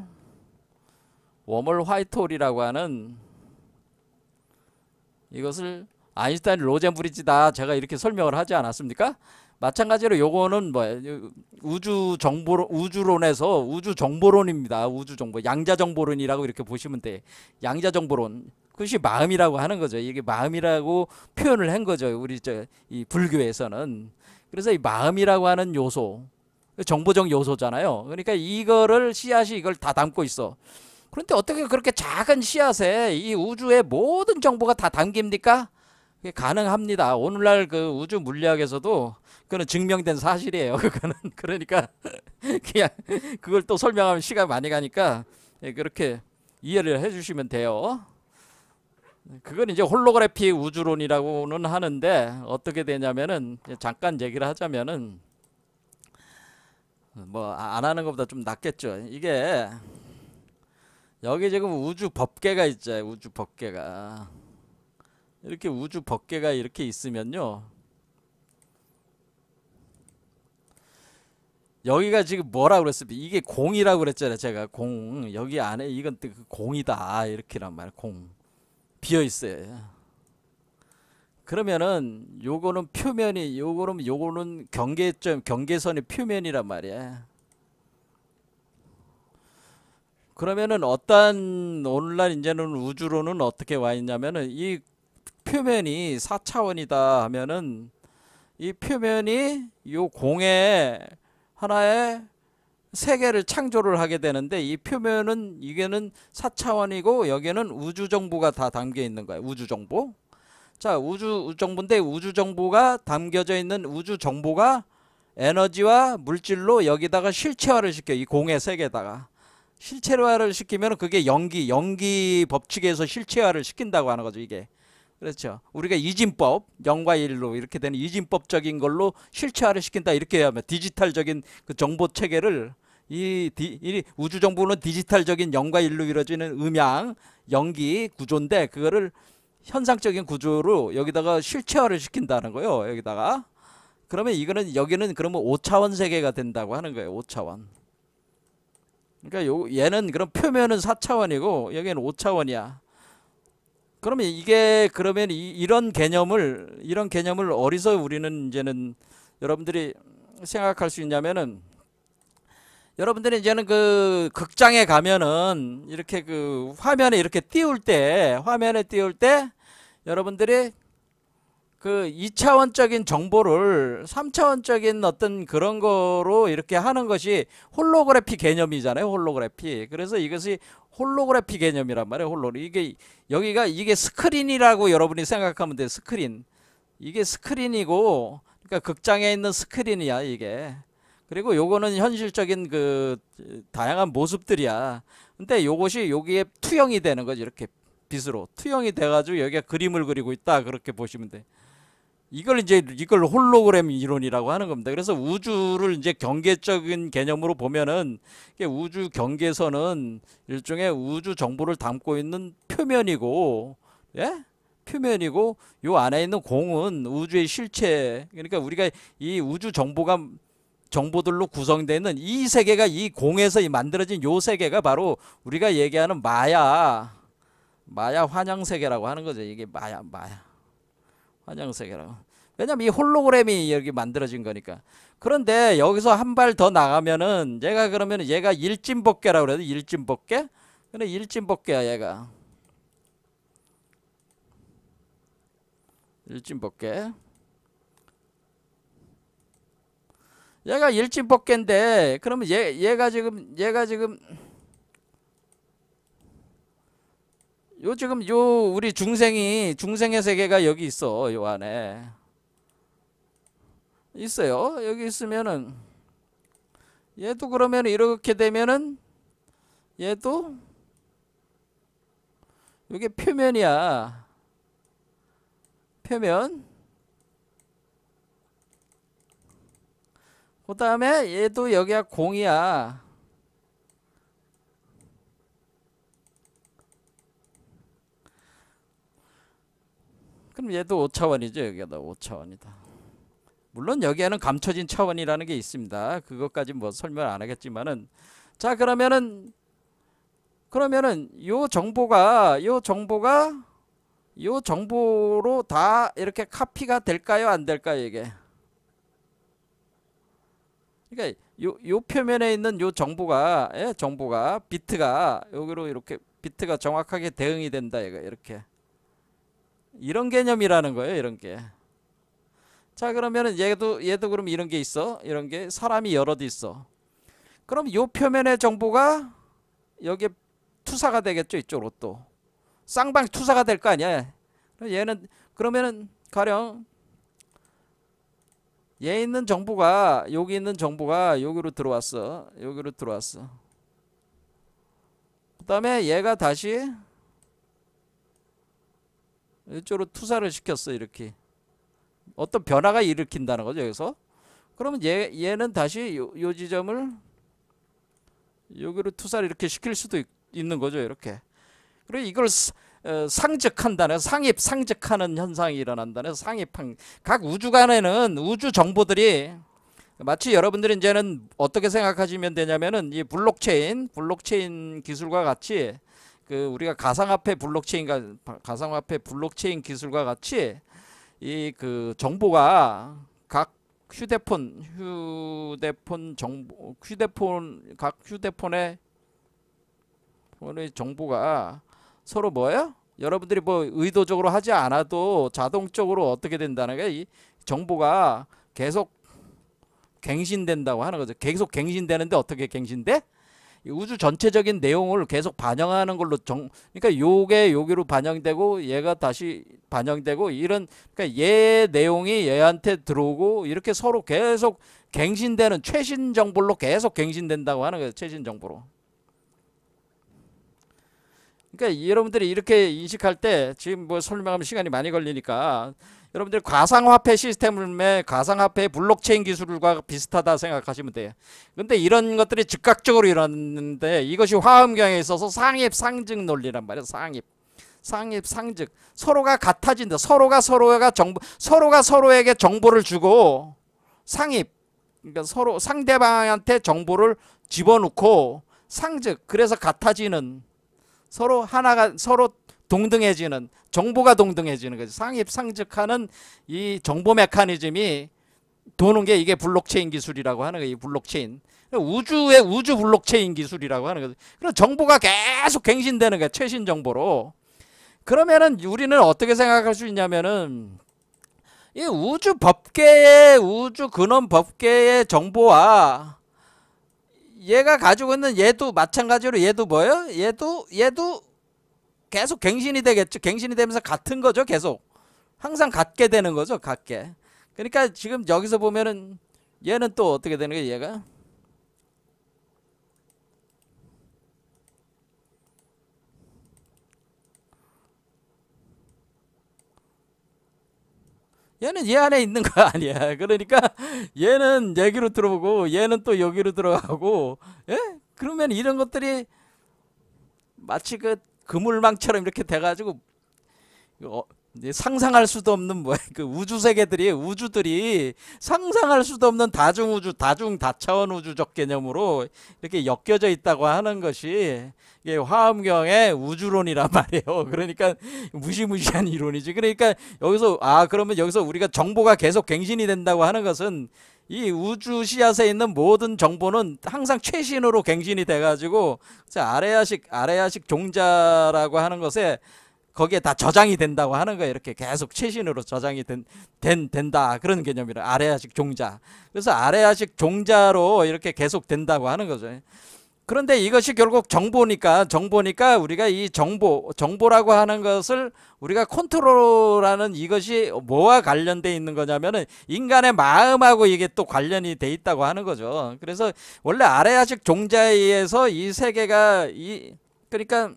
S1: 웜홀, 화이트홀이라고 하는, 이것을 아인슈타인 로젠 브리지다, 제가 이렇게 설명을 하지 않았습니까? 마찬가지로 요거는 우주론에서 우주 정보론입니다. 우주 정보, 양자 정보론이라고 이렇게 보시면 돼. 양자 정보론. 그것이 마음이라고 하는 거죠. 이게 마음이라고 표현을 한 거죠. 우리 이 불교에서는. 그래서 이 마음이라고 하는 요소, 정보적 요소잖아요. 그러니까 이거를 씨앗이 이걸 다 담고 있어. 그런데 어떻게 그렇게 작은 씨앗에 이 우주의 모든 정보가 다 담깁니까? 그게 가능합니다. 오늘날 그 우주 물리학에서도 그거는 증명된 사실이에요. 그거는. 그러니까 그냥 그걸 또 설명하면 시간 많이 가니까 그렇게 이해를 해주시면 돼요. 그건 이제 홀로그래픽 우주론이라고는 하는데, 어떻게 되냐면은 잠깐 얘기를 하자면은 뭐 안 하는 것보다 좀 낫겠죠. 이게 여기 지금 우주 법계가 있죠. 우주 법계가 이렇게 이렇게 있으면요, 여기가 지금 뭐라 그랬습니까? 이게 공이라고 그랬잖아요. 제가 공, 여기 안에 이건 그 공이다, 이렇게란 말이에요. 공 비어 있어요. 그러면은 요거는 표면이, 요거는 경계선의 표면이란 말이야. 그러면은 오늘날 이제는 우주로는 어떻게 와 있냐면은, 이 표면이 4차원이다 하면은 이 표면이 요 공에 하나의 세계를 창조를 하게 되는데, 이 표면은 이게는 4차원이고 여기는 우주 정보가 다 담겨 있는 거예요. 우주 정보. 자, 우주 정보인데, 우주 정보가 담겨져 있는 우주 정보가 에너지와 물질로 여기다가 실체화를 시켜. 이 공의 세계에다가 실체화를 시키면 그게 연기 법칙에서 실체화를 시킨다고 하는 거죠. 이게. 그렇죠. 우리가 이진법, 0과 1로 이렇게 되는 이진법적인 걸로 실체화를 시킨다, 이렇게 하면 디지털적인 그 정보 체계를, 이 우주 정보는 디지털적인 0과 1로 이루어지는 음양, 연기 구조인데, 그거를 현상적인 구조로 여기다가 실체화를 시킨다는 거예요. 여기다가. 그러면 여기는 그러면 5차원 세계가 된다고 하는 거예요. 5차원. 그러니까 얘는 그럼 표면은 4차원이고 여기는 5차원이야. 그러면 이런 개념을 어디서 우리는 이제는 여러분들이 생각할 수 있냐면은, 여러분들이 이제는 그 극장에 가면은 이렇게 그 화면에 띄울 때 여러분들이 그 2차원적인 정보를 3차원적인 어떤 그런 거로 이렇게 하는 것이 홀로그래피 개념이잖아요. 홀로그래피. 그래서 이것이 홀로그래피 개념이란 말이에요. 이게 여기가 이게 스크린이라고 여러분이 생각하면 돼요. 스크린. 이게 스크린이고, 그러니까 극장에 있는 스크린이야 이게. 그리고 요거는 현실적인 그 다양한 모습들이야. 근데 요것이 여기에 투영이 되는 거지. 이렇게 빛으로 투영이 돼가지고 여기가 그림을 그리고 있다, 그렇게 보시면 돼. 이걸 홀로그램 이론이라고 하는 겁니다. 그래서 우주를 이제 경계적인 개념으로 보면은 이게 우주 경계선은 일종의 우주 정보를 담고 있는 표면이고, 예? 표면이고, 요 안에 있는 공은 우주의 실체. 그러니까 우리가 이 우주 정보들로 구성되어 있는 이 세계가, 이 공에서 만들어진 요 세계가 바로 우리가 얘기하는 마야 환영 세계라고 하는 거죠. 이게 마야 환영 세계라고. 왜냐면 이 홀로그램이 여기 만들어진 거니까. 그런데 여기서 한 발 더 나가면은 얘가 일진법계라고 그래요. 일진법계? 근데 일진법계야 얘가. 일진법계. 얘가 일진법계인데, 그러면 얘가 지금 우리 중생의 세계가 여기 있어. 요 안에 있어요. 여기 있으면은 얘도 그러면 이렇게 되면은 얘도 이게 표면이야. 표면. 그 다음에 얘도 여기가 공이야. 그럼 얘도 5차원이죠. 여기가 5차원이다. 물론 여기에는 감춰진 차원이라는 게 있습니다. 그것까지 뭐 설명 안 하겠지만은, 자, 그러면은 요 정보로 다 이렇게 카피가 될까요? 안 될까요? 이게. 그러니까 요 표면에 있는 요 정보가, 비트가 여기로 이렇게 비트가 정확하게 대응이 된다. 이렇게. 이런 개념이라는 거예요. 이런 게. 자, 그러면은 얘도 그럼 이런 게 있어. 이런 게 사람이 여럿 있어. 그럼 요 표면의 정보가 여기에 투사가 되겠죠. 이쪽으로 또 쌍방 투사가 될 거 아니야. 얘는 그러면은 가령 얘 있는 정보가, 여기 있는 정보가 여기로 들어왔어. 그 다음에 얘가 다시 이쪽으로 투사를 시켰어. 이렇게 어떤 변화가 일으킨다는 거죠. 여기서. 그러면 얘는 다시 요 지점을 여기로 투사를 이렇게 시킬 수도 있는 거죠. 이렇게. 그리고 이걸 상적한다는, 상집하는 현상이 일어난다는, 각 우주간에는 우주 정보들이 마치 여러분들이 이제는 어떻게 생각하시면 되냐면은 이 블록체인 기술과 같이, 그 우리가 가상화폐 블록체인 기술과 같이 이 그 정보가 각 각 휴대폰의 정보가 서로 뭐예요? 여러분들이 뭐 의도적으로 하지 않아도 자동적으로 어떻게 된다는 게, 이 정보가 계속 갱신된다고 하는 거죠. 계속 갱신되는데 어떻게 갱신돼? 이 우주 전체적인 내용을 계속 반영하는 걸로 그러니까 요게 여기로 반영되고 얘가 다시 반영되고, 그러니까 얘 내용이 얘한테 들어오고 이렇게 서로 계속 갱신되는, 최신 정보로 계속 갱신된다고 하는 거예요. 최신 정보로. 그러니까 여러분들이 이렇게 인식할 때, 지금 뭐 설명하면 시간이 많이 걸리니까, 여러분들 가상화폐 시스템의 가상화폐 블록체인 기술과 비슷하다 생각하시면 돼요. 근데 이런 것들이 즉각적으로 일어났는데, 이것이 화엄경에 있어서 상입상즉 논리란 말이에요. 상입상즉. 서로가 같아진다. 서로가 서로에게 정보를 주고, 그러니까 서로 상대방한테 정보를 집어넣고, 상즉. 그래서 같아지는, 서로 동등해지는, 정보가 동등해지는 거지. 상입상즉하는 이 정보 메커니즘이 도는 게 이게 블록체인 기술이라고 하는 거예요. 이 블록체인. 우주 블록체인 기술이라고 하는 거죠. 그럼 정보가 계속 갱신되는 거예요. 최신 정보로. 그러면은 우리는 어떻게 생각할 수 있냐면은, 이 우주 법계의 우주 근원 법계의 정보와 얘가 가지고 있는 얘도 마찬가지로 얘도 뭐예요? 얘도 계속 갱신이 되겠죠. 갱신이 되면서 같은 거죠. 계속 항상 같게 되는 거죠. 같게. 그러니까 지금 여기서 보면은 얘는 또 어떻게 되는 거예요? 얘가 얘는 얘 안에 있는 거 아니야. 그러니까 얘는 여기로 들어오고 얘는 또 여기로 들어가고, 예? 그러면 이런 것들이 마치 그 그물망처럼 이렇게 돼가지고 이제 상상할 수도 없는 뭐야 그 우주 세계들이 우주들이 상상할 수도 없는 다중우주 다차원 우주적 개념으로 이렇게 엮여져 있다고 하는 것이 이게 화엄경의 우주론이란 말이에요. 그러니까 무시무시한 이론이지. 그러니까 여기서 그러면 여기서 우리가 정보가 계속 갱신이 된다고 하는 것은 이 우주 씨앗에 있는 모든 정보는 항상 최신으로 갱신이 돼가지고 아레아식 종자라고 하는 것에 거기에 다 저장이 된다고 하는 거예요. 이렇게 계속 최신으로 저장이 된다. 그런 개념이라 아레아식 종자. 그래서 아레아식 종자로 이렇게 계속 된다고 하는 거죠. 그런데 이것이 결국 정보니까 우리가 이 정보라고 하는 것을 우리가 컨트롤하는 이것이 뭐와 관련돼 있는 거냐면은 인간의 마음하고 이게 또 관련이 돼 있다고 하는 거죠. 그래서 원래 아레아식 종자에 의해서 이 세계가 그러니까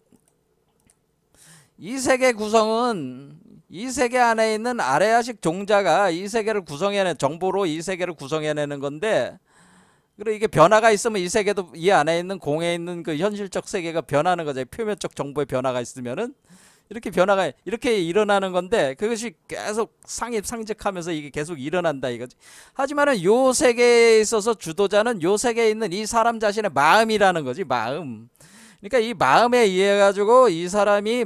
S1: 이 세계 구성은 이 세계 안에 있는 아레아식 종자가 이 세계를 정보로 이 세계를 구성해내는 건데, 그리고 이게 변화가 있으면 이 세계도 이 안에 있는 공에 있는 그 현실적 세계가 변하는 거죠. 표면적 정보의 변화가 있으면은 이렇게 변화가 이렇게 일어나는 건데, 그것이 계속 상집하면서 이게 계속 일어난다 이거지. 하지만은 요 세계에 있어서 주도자는 요 세계에 있는 이 사람 자신의 마음이라는 거지. 마음. 그러니까 이 마음에 의해 가지고 이 사람이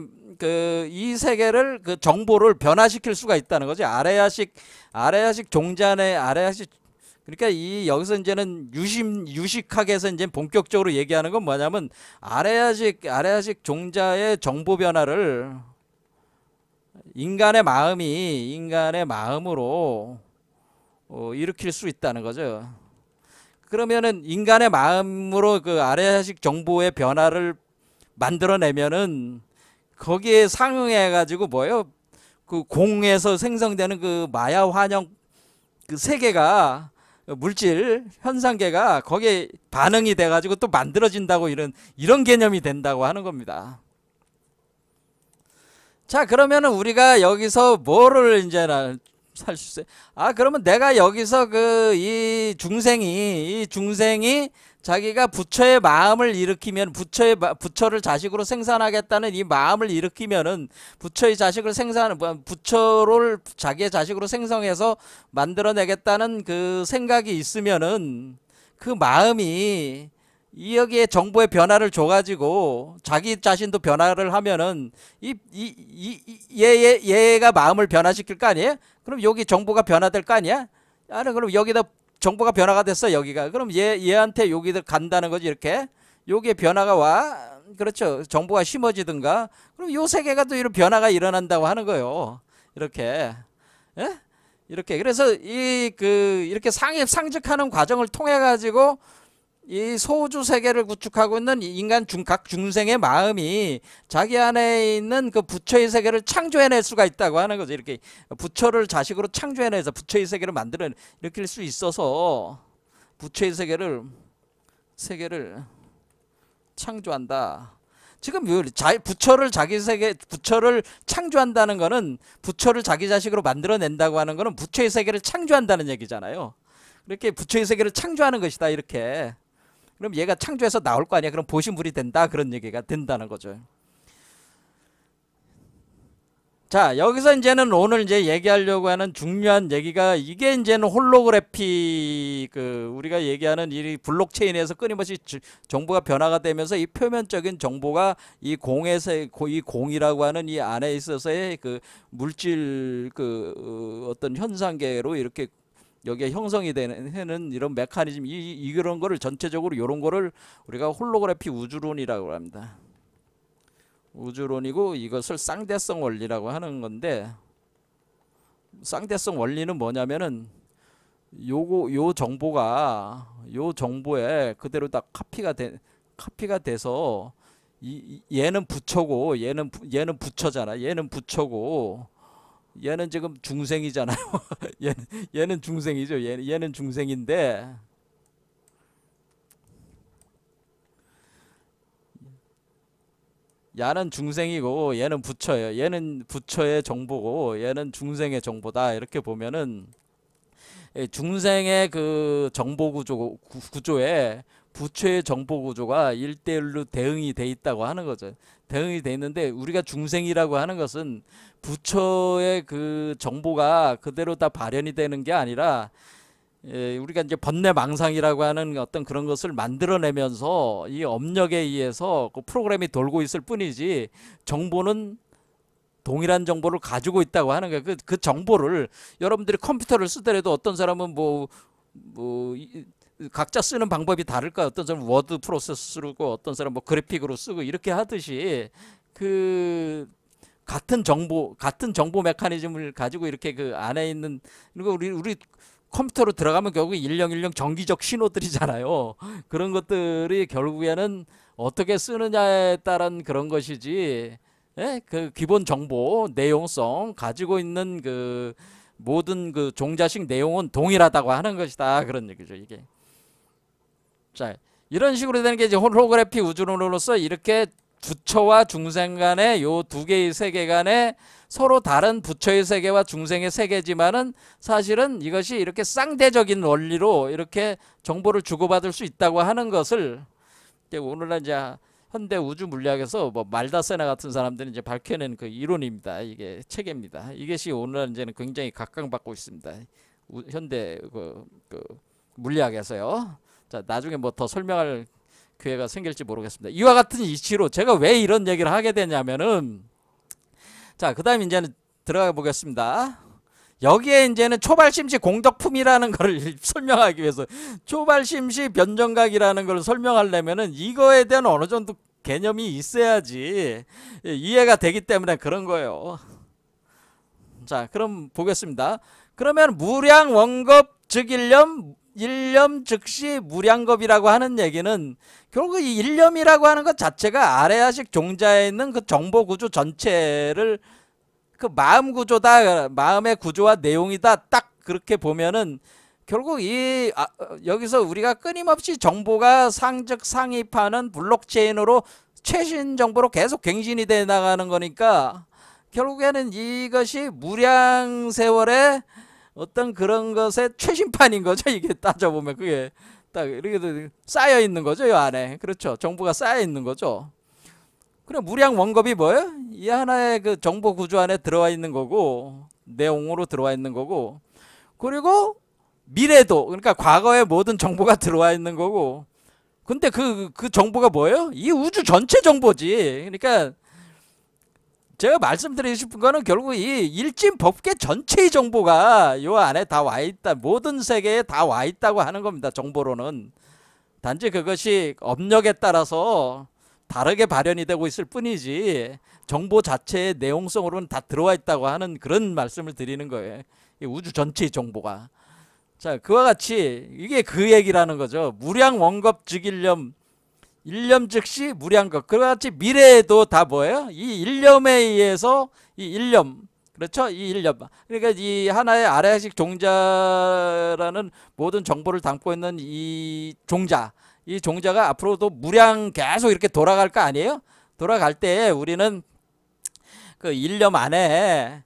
S1: 이 세계를 그 정보를 변화시킬 수가 있다는 거지. 아레아식 종자의 그러니까 여기서 이제는 유식학에서 이제 본격적으로 얘기하는 건 뭐냐면 아레아식 종자의 정보 변화를 인간의 마음으로 일으킬 수 있다는 거죠. 그러면은 인간의 마음으로 그 아레아식 정보의 변화를 만들어내면은 거기에 상응해 가지고 뭐예요? 그 공에서 생성되는 그 마야 환영 그 세계가 물질 현상계가 거기에 반응이 돼 가지고 또 만들어진다고 이런 개념이 된다고 하는 겁니다. 자, 그러면은 우리가 여기서 뭐를 이제는 살 수 있어요? 그러면 내가 여기서 이 중생이 자기가 부처의 마음을 일으키면 부처를 자식으로 생산하겠다는 이 마음을 일으키면은 부처의 자식을 부처를 자기의 자식으로 생성해서 만들어내겠다는 그 생각이 있으면은 그 마음이 여기에 정보의 변화를 줘가지고 자기 자신도 변화를 하면은 얘가 마음을 변화시킬 거 아니에요? 그럼 여기 정보가 변화될 거 아니야? 그럼 여기다 정보가 변화가 됐어 여기가. 그럼 얘한테 여기들 간다는 거지 이렇게. 여기에 변화가 와. 그렇죠. 정보가 심어지든가. 그럼 요 세계가 또 이런 변화가 일어난다고 하는 거예요. 이렇게. 예? 이렇게. 그래서 이렇게 상직하는 과정을 통해 가지고 이 소우주 세계를 구축하고 있는 인간 각 중생의 마음이 자기 안에 있는 그 부처의 세계를 창조해낼 수가 있다고 하는 거죠. 이렇게 부처를 자식으로 창조해내서 부처의 세계를 일으킬 수 있어서 부처의 세계를 창조한다. 지금 부처를 창조한다는 거는 부처를 자기 자식으로 만들어낸다고 하는 거는 부처의 세계를 창조한다는 얘기잖아요. 이렇게 부처의 세계를 창조하는 것이다 이렇게. 그럼 얘가 창조해서 나올 거 아니야. 그럼 보시물이 된다. 그런 얘기가 된다는 거죠. 자, 여기서 이제는 오늘 이제 얘기하려고 하는 중요한 얘기가 이게 이제는 홀로그래피 우리가 얘기하는 이 블록체인에서 끊임없이 정보가 변화가 되면서 이 표면적인 정보가 이 공이라고 하는 이 안에 있어서의 그 물질 어떤 현상계로 이렇게 여기에 형성이 되는 이런 메커니즘 이런 거를 전체적으로 이런 거를 우리가 홀로그래피 우주론이라고 합니다. 우주론이고 이것을 쌍대성 원리라고 하는 건데 쌍대성 원리는 뭐냐면은 요 정보에 그대로 다 카피가 돼서 얘는 부처고 얘는 부처잖아. 얘는 부처고 얘는 지금 중생이잖아요. 얘는 중생이죠. 얘는 중생인데 야는 중생이고 얘는 부처예요. 얘는 부처의 정보고 얘는 중생의 정보다. 이렇게 보면은 중생의 그 정보 구조에 부처의 정보 구조가 1대1로 대응이 돼 있다고 하는 거죠. 대응이 돼 있는데 우리가 중생이라고 하는 것은 부처의 그 정보가 그대로 다 발현이 되는 게 아니라 우리가 이제 번뇌망상이라고 하는 어떤 그런 것을 만들어내면서 이 업력에 의해서 그 프로그램이 돌고 있을 뿐이지 정보는 동일한 정보를 가지고 있다고 하는 거예요. 그 정보를 여러분들이 컴퓨터를 쓰더라도 어떤 사람은 각자 쓰는 방법이 다를까. 어떤 사람은 워드 프로세서 쓰고 어떤 사람은 뭐 그래픽으로 쓰고 이렇게 하듯이 그 같은 정보 메커니즘을 가지고 이렇게 그 안에 있는 그리고 우리 컴퓨터로 들어가면 결국 일렁일렁 정기적 신호들이잖아요. 그런 것들이 결국에는 어떻게 쓰느냐에 따른 그런 것이지. 예? 그 기본 정보 내용성 가지고 있는 그 모든 그 종자식 내용은 동일하다고 하는 것이다. 그런 얘기죠, 이게. 자, 이런 식으로 되는 게 이제 홀로그래피 우주론으로서 이렇게 부처와 중생 간의 요 두 개의 세계 간에 서로 다른 부처의 세계와 중생의 세계지만은 사실은 이것이 이렇게 쌍대적인 원리로 이렇게 정보를 주고받을 수 있다고 하는 것을 오늘날 이제 현대 우주 물리학에서 뭐 말다세나 같은 사람들이 이제 밝혀낸 그 이론입니다. 이게 체계입니다. 이것이 오늘날 이제는 굉장히 각광받고 있습니다. 현대 그 물리학에서요. 자, 나중에 뭐 더 설명할 기회가 생길지 모르겠습니다. 이와 같은 이치로 제가 왜 이런 얘기를 하게 되냐면은 자, 그다음 이제는 들어가 보겠습니다. 여기에 이제는 초발심시 공덕품이라는 걸 설명하기 위해서 초발심시 변정각이라는 걸 설명하려면은 이거에 대한 어느 정도 개념이 있어야지 이해가 되기 때문에 그런 거예요. 자, 그럼 보겠습니다. 그러면 무량 원겁 즉 일념 즉시 무량겁이라고 하는 얘기는 결국 이 일념이라고 하는 것 자체가 아래아식 종자에 있는 그 정보 구조 전체를 그 마음 구조다, 마음의 구조와 내용이다, 딱 그렇게 보면은 결국 여기서 우리가 끊임없이 정보가 상입하는 블록체인으로 최신 정보로 계속 갱신이 돼 나가는 거니까 결국에는 이것이 무량 세월의 어떤 그런 것의 최신판인 거죠. 이게 따져보면 그게 딱 이렇게 쌓여 있는 거죠. 이 안에. 그렇죠. 정보가 쌓여 있는 거죠. 그래, 무량 원겁이 뭐예요? 이 하나의 그 정보 구조 안에 들어와 있는 거고, 내용으로 들어와 있는 거고, 그리고 미래도, 그러니까 과거의 모든 정보가 들어와 있는 거고, 근데 그 정보가 뭐예요? 이 우주 전체 정보지. 그러니까 제가 말씀드리고 싶은 거는 결국 이 일진 법계 전체의 정보가 요 안에 다 와 있다. 모든 세계에 다 와 있다고 하는 겁니다. 정보로는. 단지 그것이 업력에 따라서 다르게 발현이 되고 있을 뿐이지 정보 자체의 내용성으로는 다 들어와 있다고 하는 그런 말씀을 드리는 거예요. 이 우주 전체의 정보가. 자, 그와 같이 이게 그 얘기라는 거죠. 무량 원겁 즉 일념 즉시 무량겁. 그와 같이 미래에도 다 뭐예요? 이 일념에 의해서 이 일념, 그렇죠? 이 일념. 그러니까 이 하나의 아래식 종자라는 모든 정보를 담고 있는 이 종자가 앞으로도 무량 계속 이렇게 돌아갈 거 아니에요? 돌아갈 때 우리는 그 일념 안에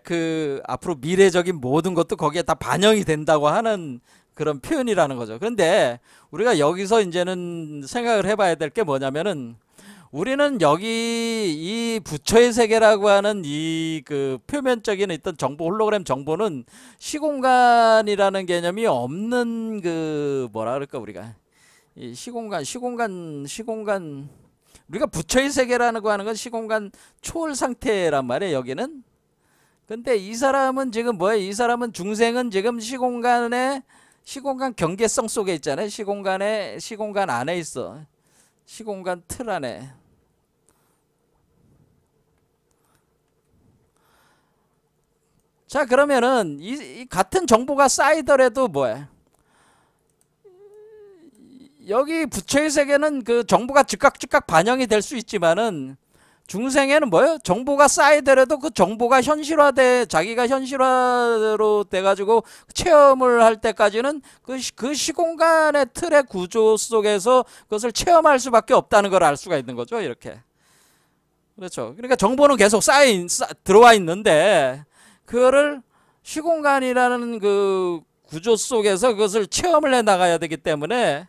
S1: 그 앞으로 미래적인 모든 것도 거기에 다 반영이 된다고 하는 그런 표현이라는 거죠. 그런데 우리가 여기서 이제는 생각을 해봐야 될 게 뭐냐면은 우리는 여기 이 부처의 세계라고 하는 이 그 표면적인 어떤 정보, 홀로그램 정보는 시공간이라는 개념이 없는 그 뭐라 그럴까 우리가 이 시공간 우리가 부처의 세계라는 거 하는 건 시공간 초월 상태란 말이에요. 여기는. 근데 이 사람은 지금 뭐예요? 이 사람은 중생은 지금 시공간 경계성 속에 있잖아요. 시공간 안에 있어. 시공간 틀 안에. 자, 그러면은 이 같은 정보가 쌓이더라도 뭐야? 여기 부처의 세계는 그 정보가 즉각 반영이 될 수 있지만은 중생에는 뭐예요? 정보가 쌓이더라도 그 정보가 자기가 현실화로 돼가지고 체험을 할 때까지는 그 시공간의 틀의 구조 속에서 그것을 체험할 수밖에 없다는 걸 알 수가 있는 거죠. 이렇게. 그렇죠. 그러니까 정보는 계속 들어와 있는데, 그거를 시공간이라는 그 구조 속에서 그것을 체험을 해 나가야 되기 때문에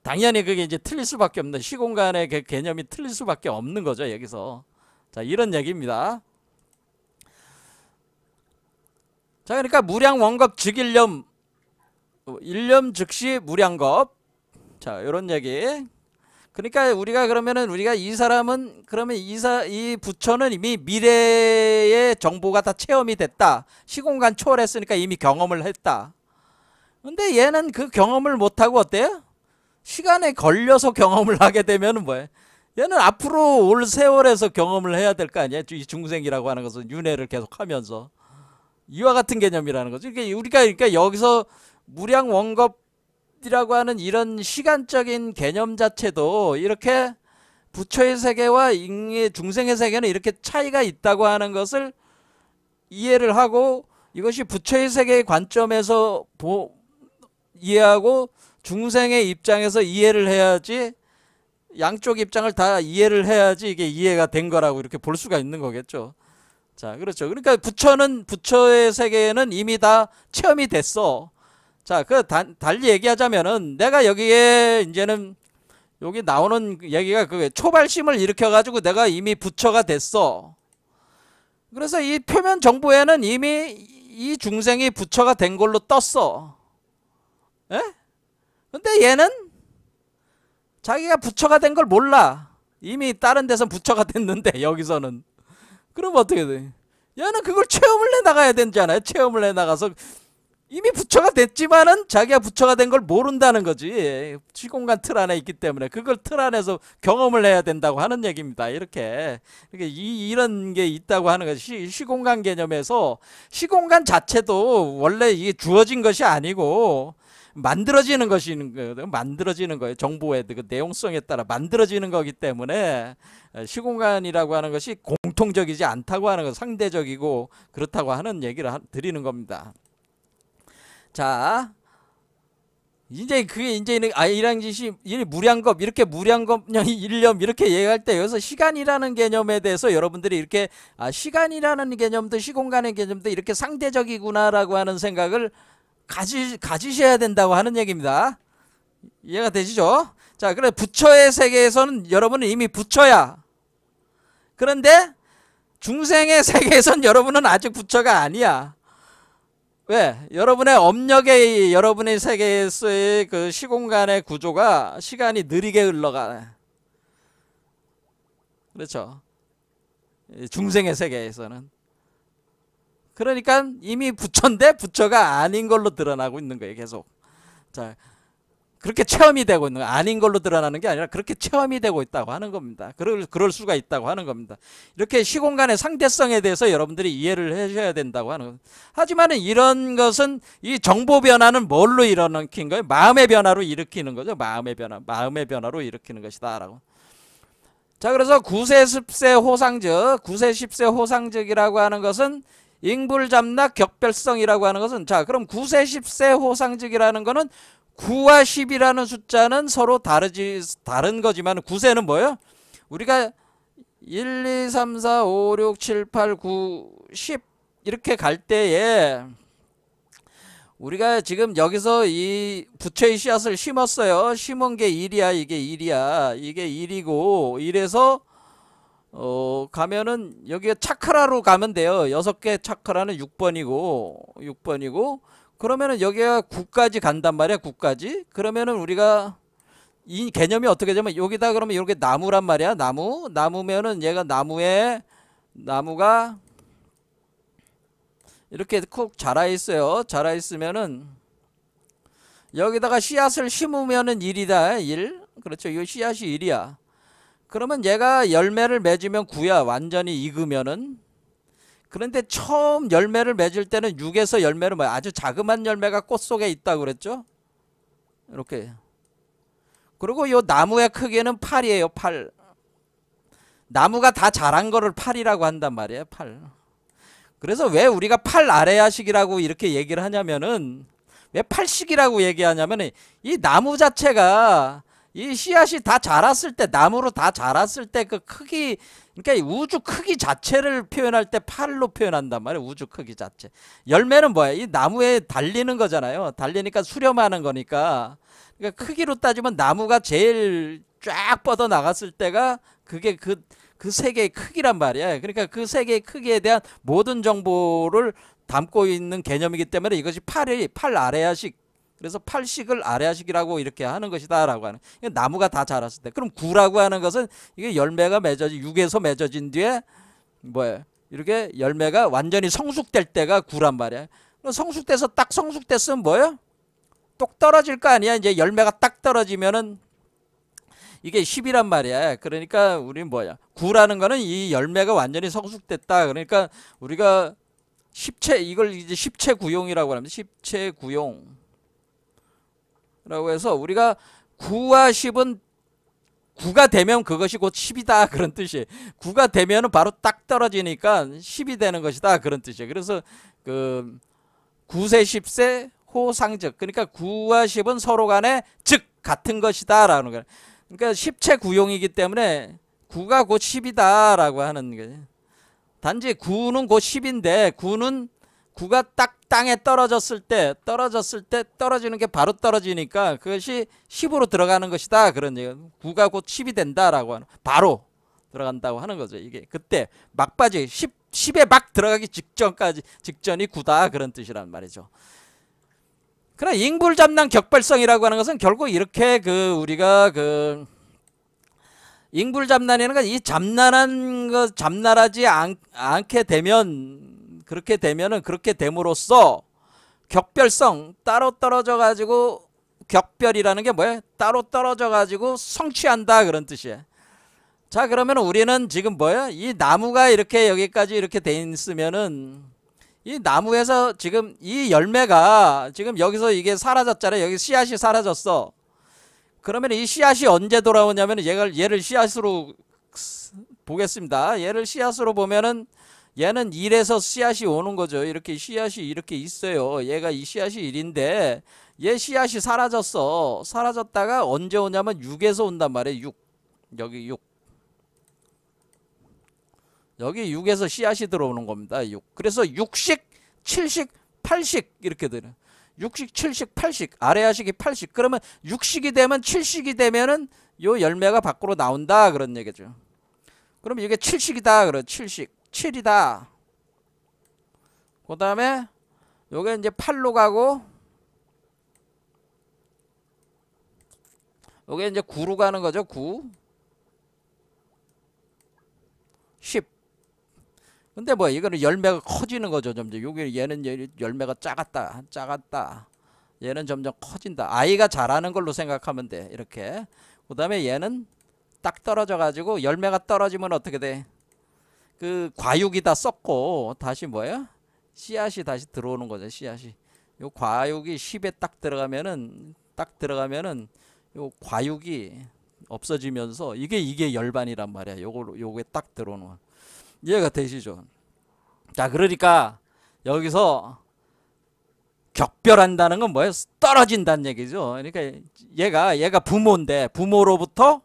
S1: 당연히 그게 이제 틀릴 수밖에 없는, 시공간의 그 개념이 틀릴 수밖에 없는 거죠, 여기서. 자, 이런 얘기입니다. 자, 그러니까 무량 원겁 즉일념, 일념 즉시 무량겁. 자, 이런 얘기. 그러니까 우리가 이 사람은 그러면 이 부처는 이미 미래의 정보가 다 체험이 됐다. 시공간 초월했으니까 이미 경험을 했다. 근데 얘는 그 경험을 못하고 어때요? 시간에 걸려서 경험을 하게 되면 뭐예요? 얘는 앞으로 올 세월에서 경험을 해야 될 거 아니에요? 이 중생이라고 하는 것은 윤회를 계속하면서 이와 같은 개념이라는 거죠. 그러니까 여기서 무량 원겁이라고 하는 이런 시간적인 개념 자체도 이렇게 부처의 세계와 중생의 세계는 이렇게 차이가 있다고 하는 것을 이해를 하고, 이것이 부처의 세계의 관점에서 이해하고 중생의 입장에서 이해를 해야지, 양쪽 입장을 다 이해를 해야지 이게 이해가 된 거라고 이렇게 볼 수가 있는 거겠죠. 자, 그렇죠. 그러니까 부처의 세계에는 이미 다 체험이 됐어. 자, 달리 얘기하자면은 내가 여기에 이제는 여기 나오는 얘기가 그게 초발심을 일으켜가지고 내가 이미 부처가 됐어. 그래서 이 표면 정보에는 이미 이 중생이 부처가 된 걸로 떴어. 에? 근데 얘는 자기가 부처가 된 걸 몰라. 이미 다른 데선 부처가 됐는데 여기서는. 그럼 어떻게 돼? 얘는 그걸 체험을 해나가야 되잖아요. 체험을 해나가서 이미 부처가 됐지만은 자기가 부처가 된 걸 모른다는 거지. 시공간 틀 안에 있기 때문에 그걸 틀 안에서 경험을 해야 된다고 하는 얘기입니다. 이렇게 이런 게 있다고 하는 것이 시공간 개념에서, 시공간 자체도 원래 이게 주어진 것이 아니고 만들어지는 것인 거예요. 만들어지는 거예요. 정보의 그 내용성에 따라 만들어지는 거기 때문에 시공간이라고 하는 것이 공통적이지 않다고 하는 것, 상대적이고 그렇다고 하는 얘기를 드리는 겁니다. 자, 이제 그게 이제 이랑짓이 무량겁, 이렇게 무량겁 일념 이렇게 얘기할 때 여기서 시간이라는 개념에 대해서 여러분들이 이렇게 시간이라는 개념도 시공간의 개념도 이렇게 상대적이구나라고 하는 생각을 가지셔야 된다고 하는 얘기입니다. 이해가 되시죠? 자, 그래 부처의 세계에서는 여러분은 이미 부처야. 그런데 중생의 세계에서는 여러분은 아직 부처가 아니야. 왜? 여러분의 업력의 여러분의 세계에서의 그 시공간의 구조가 시간이 느리게 흘러가. 그렇죠? 중생의 세계에서는. 그러니까 이미 부처인데 부처가 아닌 걸로 드러나고 있는 거예요, 계속. 자, 그렇게 체험이 되고 있는 거예요. 아닌 걸로 드러나는 게 아니라 그렇게 체험이 되고 있다고 하는 겁니다. 그럴 수가 있다고 하는 겁니다. 이렇게 시공간의 상대성에 대해서 여러분들이 이해를 하셔야 된다고 하는 겁니다. 하지만 이런 것은 이 정보 변화는 뭘로 일으키는 거예요? 마음의 변화로 일으키는 거죠. 마음의 변화로 일으키는 것이다라고. 자, 그래서 구세 10세 호상적, 구세 10세 호상적이라고 하는 것은 잉불잡락 격별성이라고 하는 것은, 자, 그럼 구세 10세 호상적이라는 거는 9와 10이라는 숫자는 서로 다른 거지만 9세는 뭐예요? 우리가 1, 2, 3, 4, 5, 6, 7, 8, 9, 10 이렇게 갈 때에 우리가 지금 여기서 이 부처의 씨앗을 심었어요. 심은 게 1이야. 이게 1이야. 이게 1이고 이래서 가면은 여기가 차크라로 가면 돼요. 6개 차크라는 6번이고 그러면은 여기가 9까지 간단 말이야. 9까지. 그러면은 우리가 이 개념이 어떻게 되면 여기다 그러면 이렇게 나무란 말이야. 나무면은 얘가 나무가 이렇게 쿡 자라 있어요. 자라 있으면은 여기다가 씨앗을 심으면은 1이다. 1. 그렇죠. 이 씨앗이 1이야. 그러면 얘가 열매를 맺으면 9야. 완전히 익으면은. 그런데 처음 열매를 맺을 때는 6에서 열매를 뭐 아주 자그만 열매가 꽃 속에 있다고 그랬죠. 이렇게. 그리고 요 나무의 크기는 8이에요. 8. 나무가 다 자란 거를 8이라고 한단 말이에요. 8. 그래서 왜 우리가 8 아래야식이라고 이렇게 얘기를 하냐면은, 왜 8식이라고 얘기하냐면은, 이 나무 자체가 이 씨앗이 다 자랐을 때, 나무로 다 자랐을 때 그 크기, 그러니까 우주 크기 자체를 표현할 때 8로 표현한단 말이에요. 우주 크기 자체. 열매는 뭐야? 이 나무에 달리는 거잖아요. 달리니까 수렴하는 거니까. 그러니까 크기로 따지면 나무가 제일 쫙 뻗어 나갔을 때가 그게 그 세계의 크기란 말이야. 그러니까 그 세계의 크기에 대한 모든 정보를 담고 있는 개념이기 때문에 이것이 8 아래야식. 그래서 8식을 아래야식이라고 이렇게 하는 것이다 라고 하는. 나무가 다 자랐을 때. 그럼 9라고 하는 것은 이게 열매가 맺어진 6에서 맺어진 뒤에 뭐예요? 이렇게 열매가 완전히 성숙될 때가 9란 말이야. 성숙돼서 딱 성숙됐으면 뭐예요? 똑 떨어질 거 아니야. 이제 열매가 딱 떨어지면은 이게 10이란 말이야. 그러니까 우리 뭐야? 9라는 거는 이 열매가 완전히 성숙됐다. 그러니까 우리가 이걸 이제 십체 구용이라고 합니다. 십체 구용. 라고 해서 우리가 9와 10은 9가 되면 그것이 곧 10이다 그런 뜻이에요. 9가 되면은 바로 딱 떨어지니까 10이 되는 것이다 그런 뜻이에요. 그래서 그 9세 10세 호상적, 그러니까 9와 10은 서로 간에 즉 같은 것이다 라는 거예요. 그러니까 십체 구용이기 때문에 9가 곧 10이다 라고 하는 거예요. 단지 9는 곧 10인데 9가 딱 땅에 떨어졌을 때 떨어지는 게 바로 떨어지니까 그것이 10으로 들어가는 것이다 그런 얘기예요. 9가 곧 10이 된다라고 하는, 바로 들어간다고 하는 거죠. 이게 그때 막바지 10에 막 들어가기 직전이 9다 그런 뜻이란 말이죠. 그러나 잉불잡난 격발성이라고 하는 것은 결국 이렇게 우리가 잉불잡난이라는 건 이 잡난하지 않게 되면, 그렇게 되면은 그렇게 됨으로써 격별성, 따로 떨어져 가지고, 격별이라는 게 뭐야? 따로 떨어져 가지고 성취한다 그런 뜻이에요. 자, 그러면 우리는 지금 뭐야? 이 나무가 이렇게 여기까지 이렇게 돼 있으면은 이 나무에서 지금 이 열매가 지금 여기서 이게 사라졌잖아요. 여기 씨앗이 사라졌어. 그러면 이 씨앗이 언제 돌아오냐면 얘를 씨앗으로 보겠습니다. 얘를 씨앗으로 보면은 얘는 1에서 씨앗이 오는 거죠. 이렇게 씨앗이 이렇게 있어요. 얘가 이 씨앗이 1인데 얘 씨앗이 사라졌어. 사라졌다가 언제 오냐면 6에서 온단 말이에요. 6. 여기 6. 여기 6에서 씨앗이 들어오는 겁니다. 6. 그래서 6식, 7식, 8식 이렇게 되는. 6식, 7식, 8식. 아래야식이 8식. 그러면 6식이 되면 7식이 되면은 요 열매가 밖으로 나온다 그런 얘기죠. 그러면 이게 7식이다. 그래. 7식. 7이다. 그 다음에 요게 이제 8로 가고 요게 이제 9로 가는 거죠. 9. 10. 근데 뭐 이거는 열매가 커지는 거죠. 점점 여기 얘는 열매가 작았다. 얘는 점점 커진다. 아이가 자라는 걸로 생각하면 돼. 이렇게. 그 다음에 얘는 딱 떨어져 가지고 열매가 떨어지면 어떻게 돼? 그 과육이 다 썩고 다시 뭐야? 씨앗이 다시 들어오는 거죠. 씨앗이. 요 과육이 10에 딱 들어가면은 요 과육이 없어지면서 이게 열반이란 말이야. 요게 딱 들어오는 거. 이해가 되시죠? 자, 그러니까 여기서 격별한다는 건 뭐예요? 떨어진다는 얘기죠. 그러니까 얘가 부모인데 부모로부터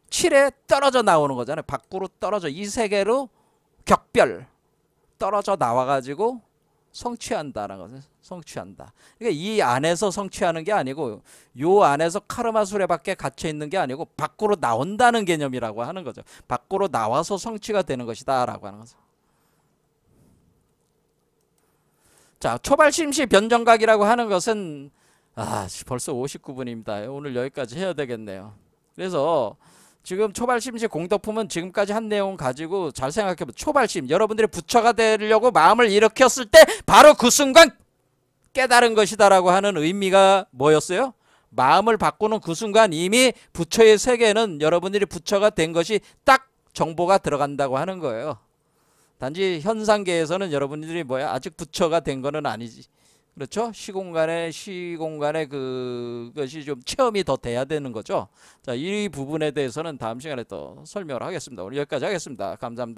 S1: 7에 떨어져 나오는 거잖아요. 밖으로 떨어져 이 세계로 격별 떨어져 나와가지고 성취한다는 거죠. 성취한다. 그러니까 이 안에서 성취하는 게 아니고 요 안에서 카르마 수레밖에 갇혀 있는 게 아니고 밖으로 나온다는 개념이라고 하는 거죠. 밖으로 나와서 성취가 되는 것이다라고 하는 거죠. 자, 초발심시 변정각이라고 하는 것은 벌써 59분입니다. 오늘 여기까지 해야 되겠네요. 그래서 지금 초발심시 공덕품은 지금까지 한 내용 가지고 잘 생각해보세요. 초발심, 여러분들이 부처가 되려고 마음을 일으켰을 때 바로 그 순간 깨달은 것이다라고 하는 의미가 뭐였어요? 마음을 바꾸는 그 순간 이미 부처의 세계는 여러분들이 부처가 된 것이 딱 정보가 들어간다고 하는 거예요. 단지 현상계에서는 여러분들이 뭐야 아직 부처가 된 거는 아니지. 그렇죠? 시공간의 그것이 좀 체험이 더 돼야 되는 거죠. 자, 이 부분에 대해서는 다음 시간에 또 설명을 하겠습니다. 오늘 여기까지 하겠습니다. 감사합니다.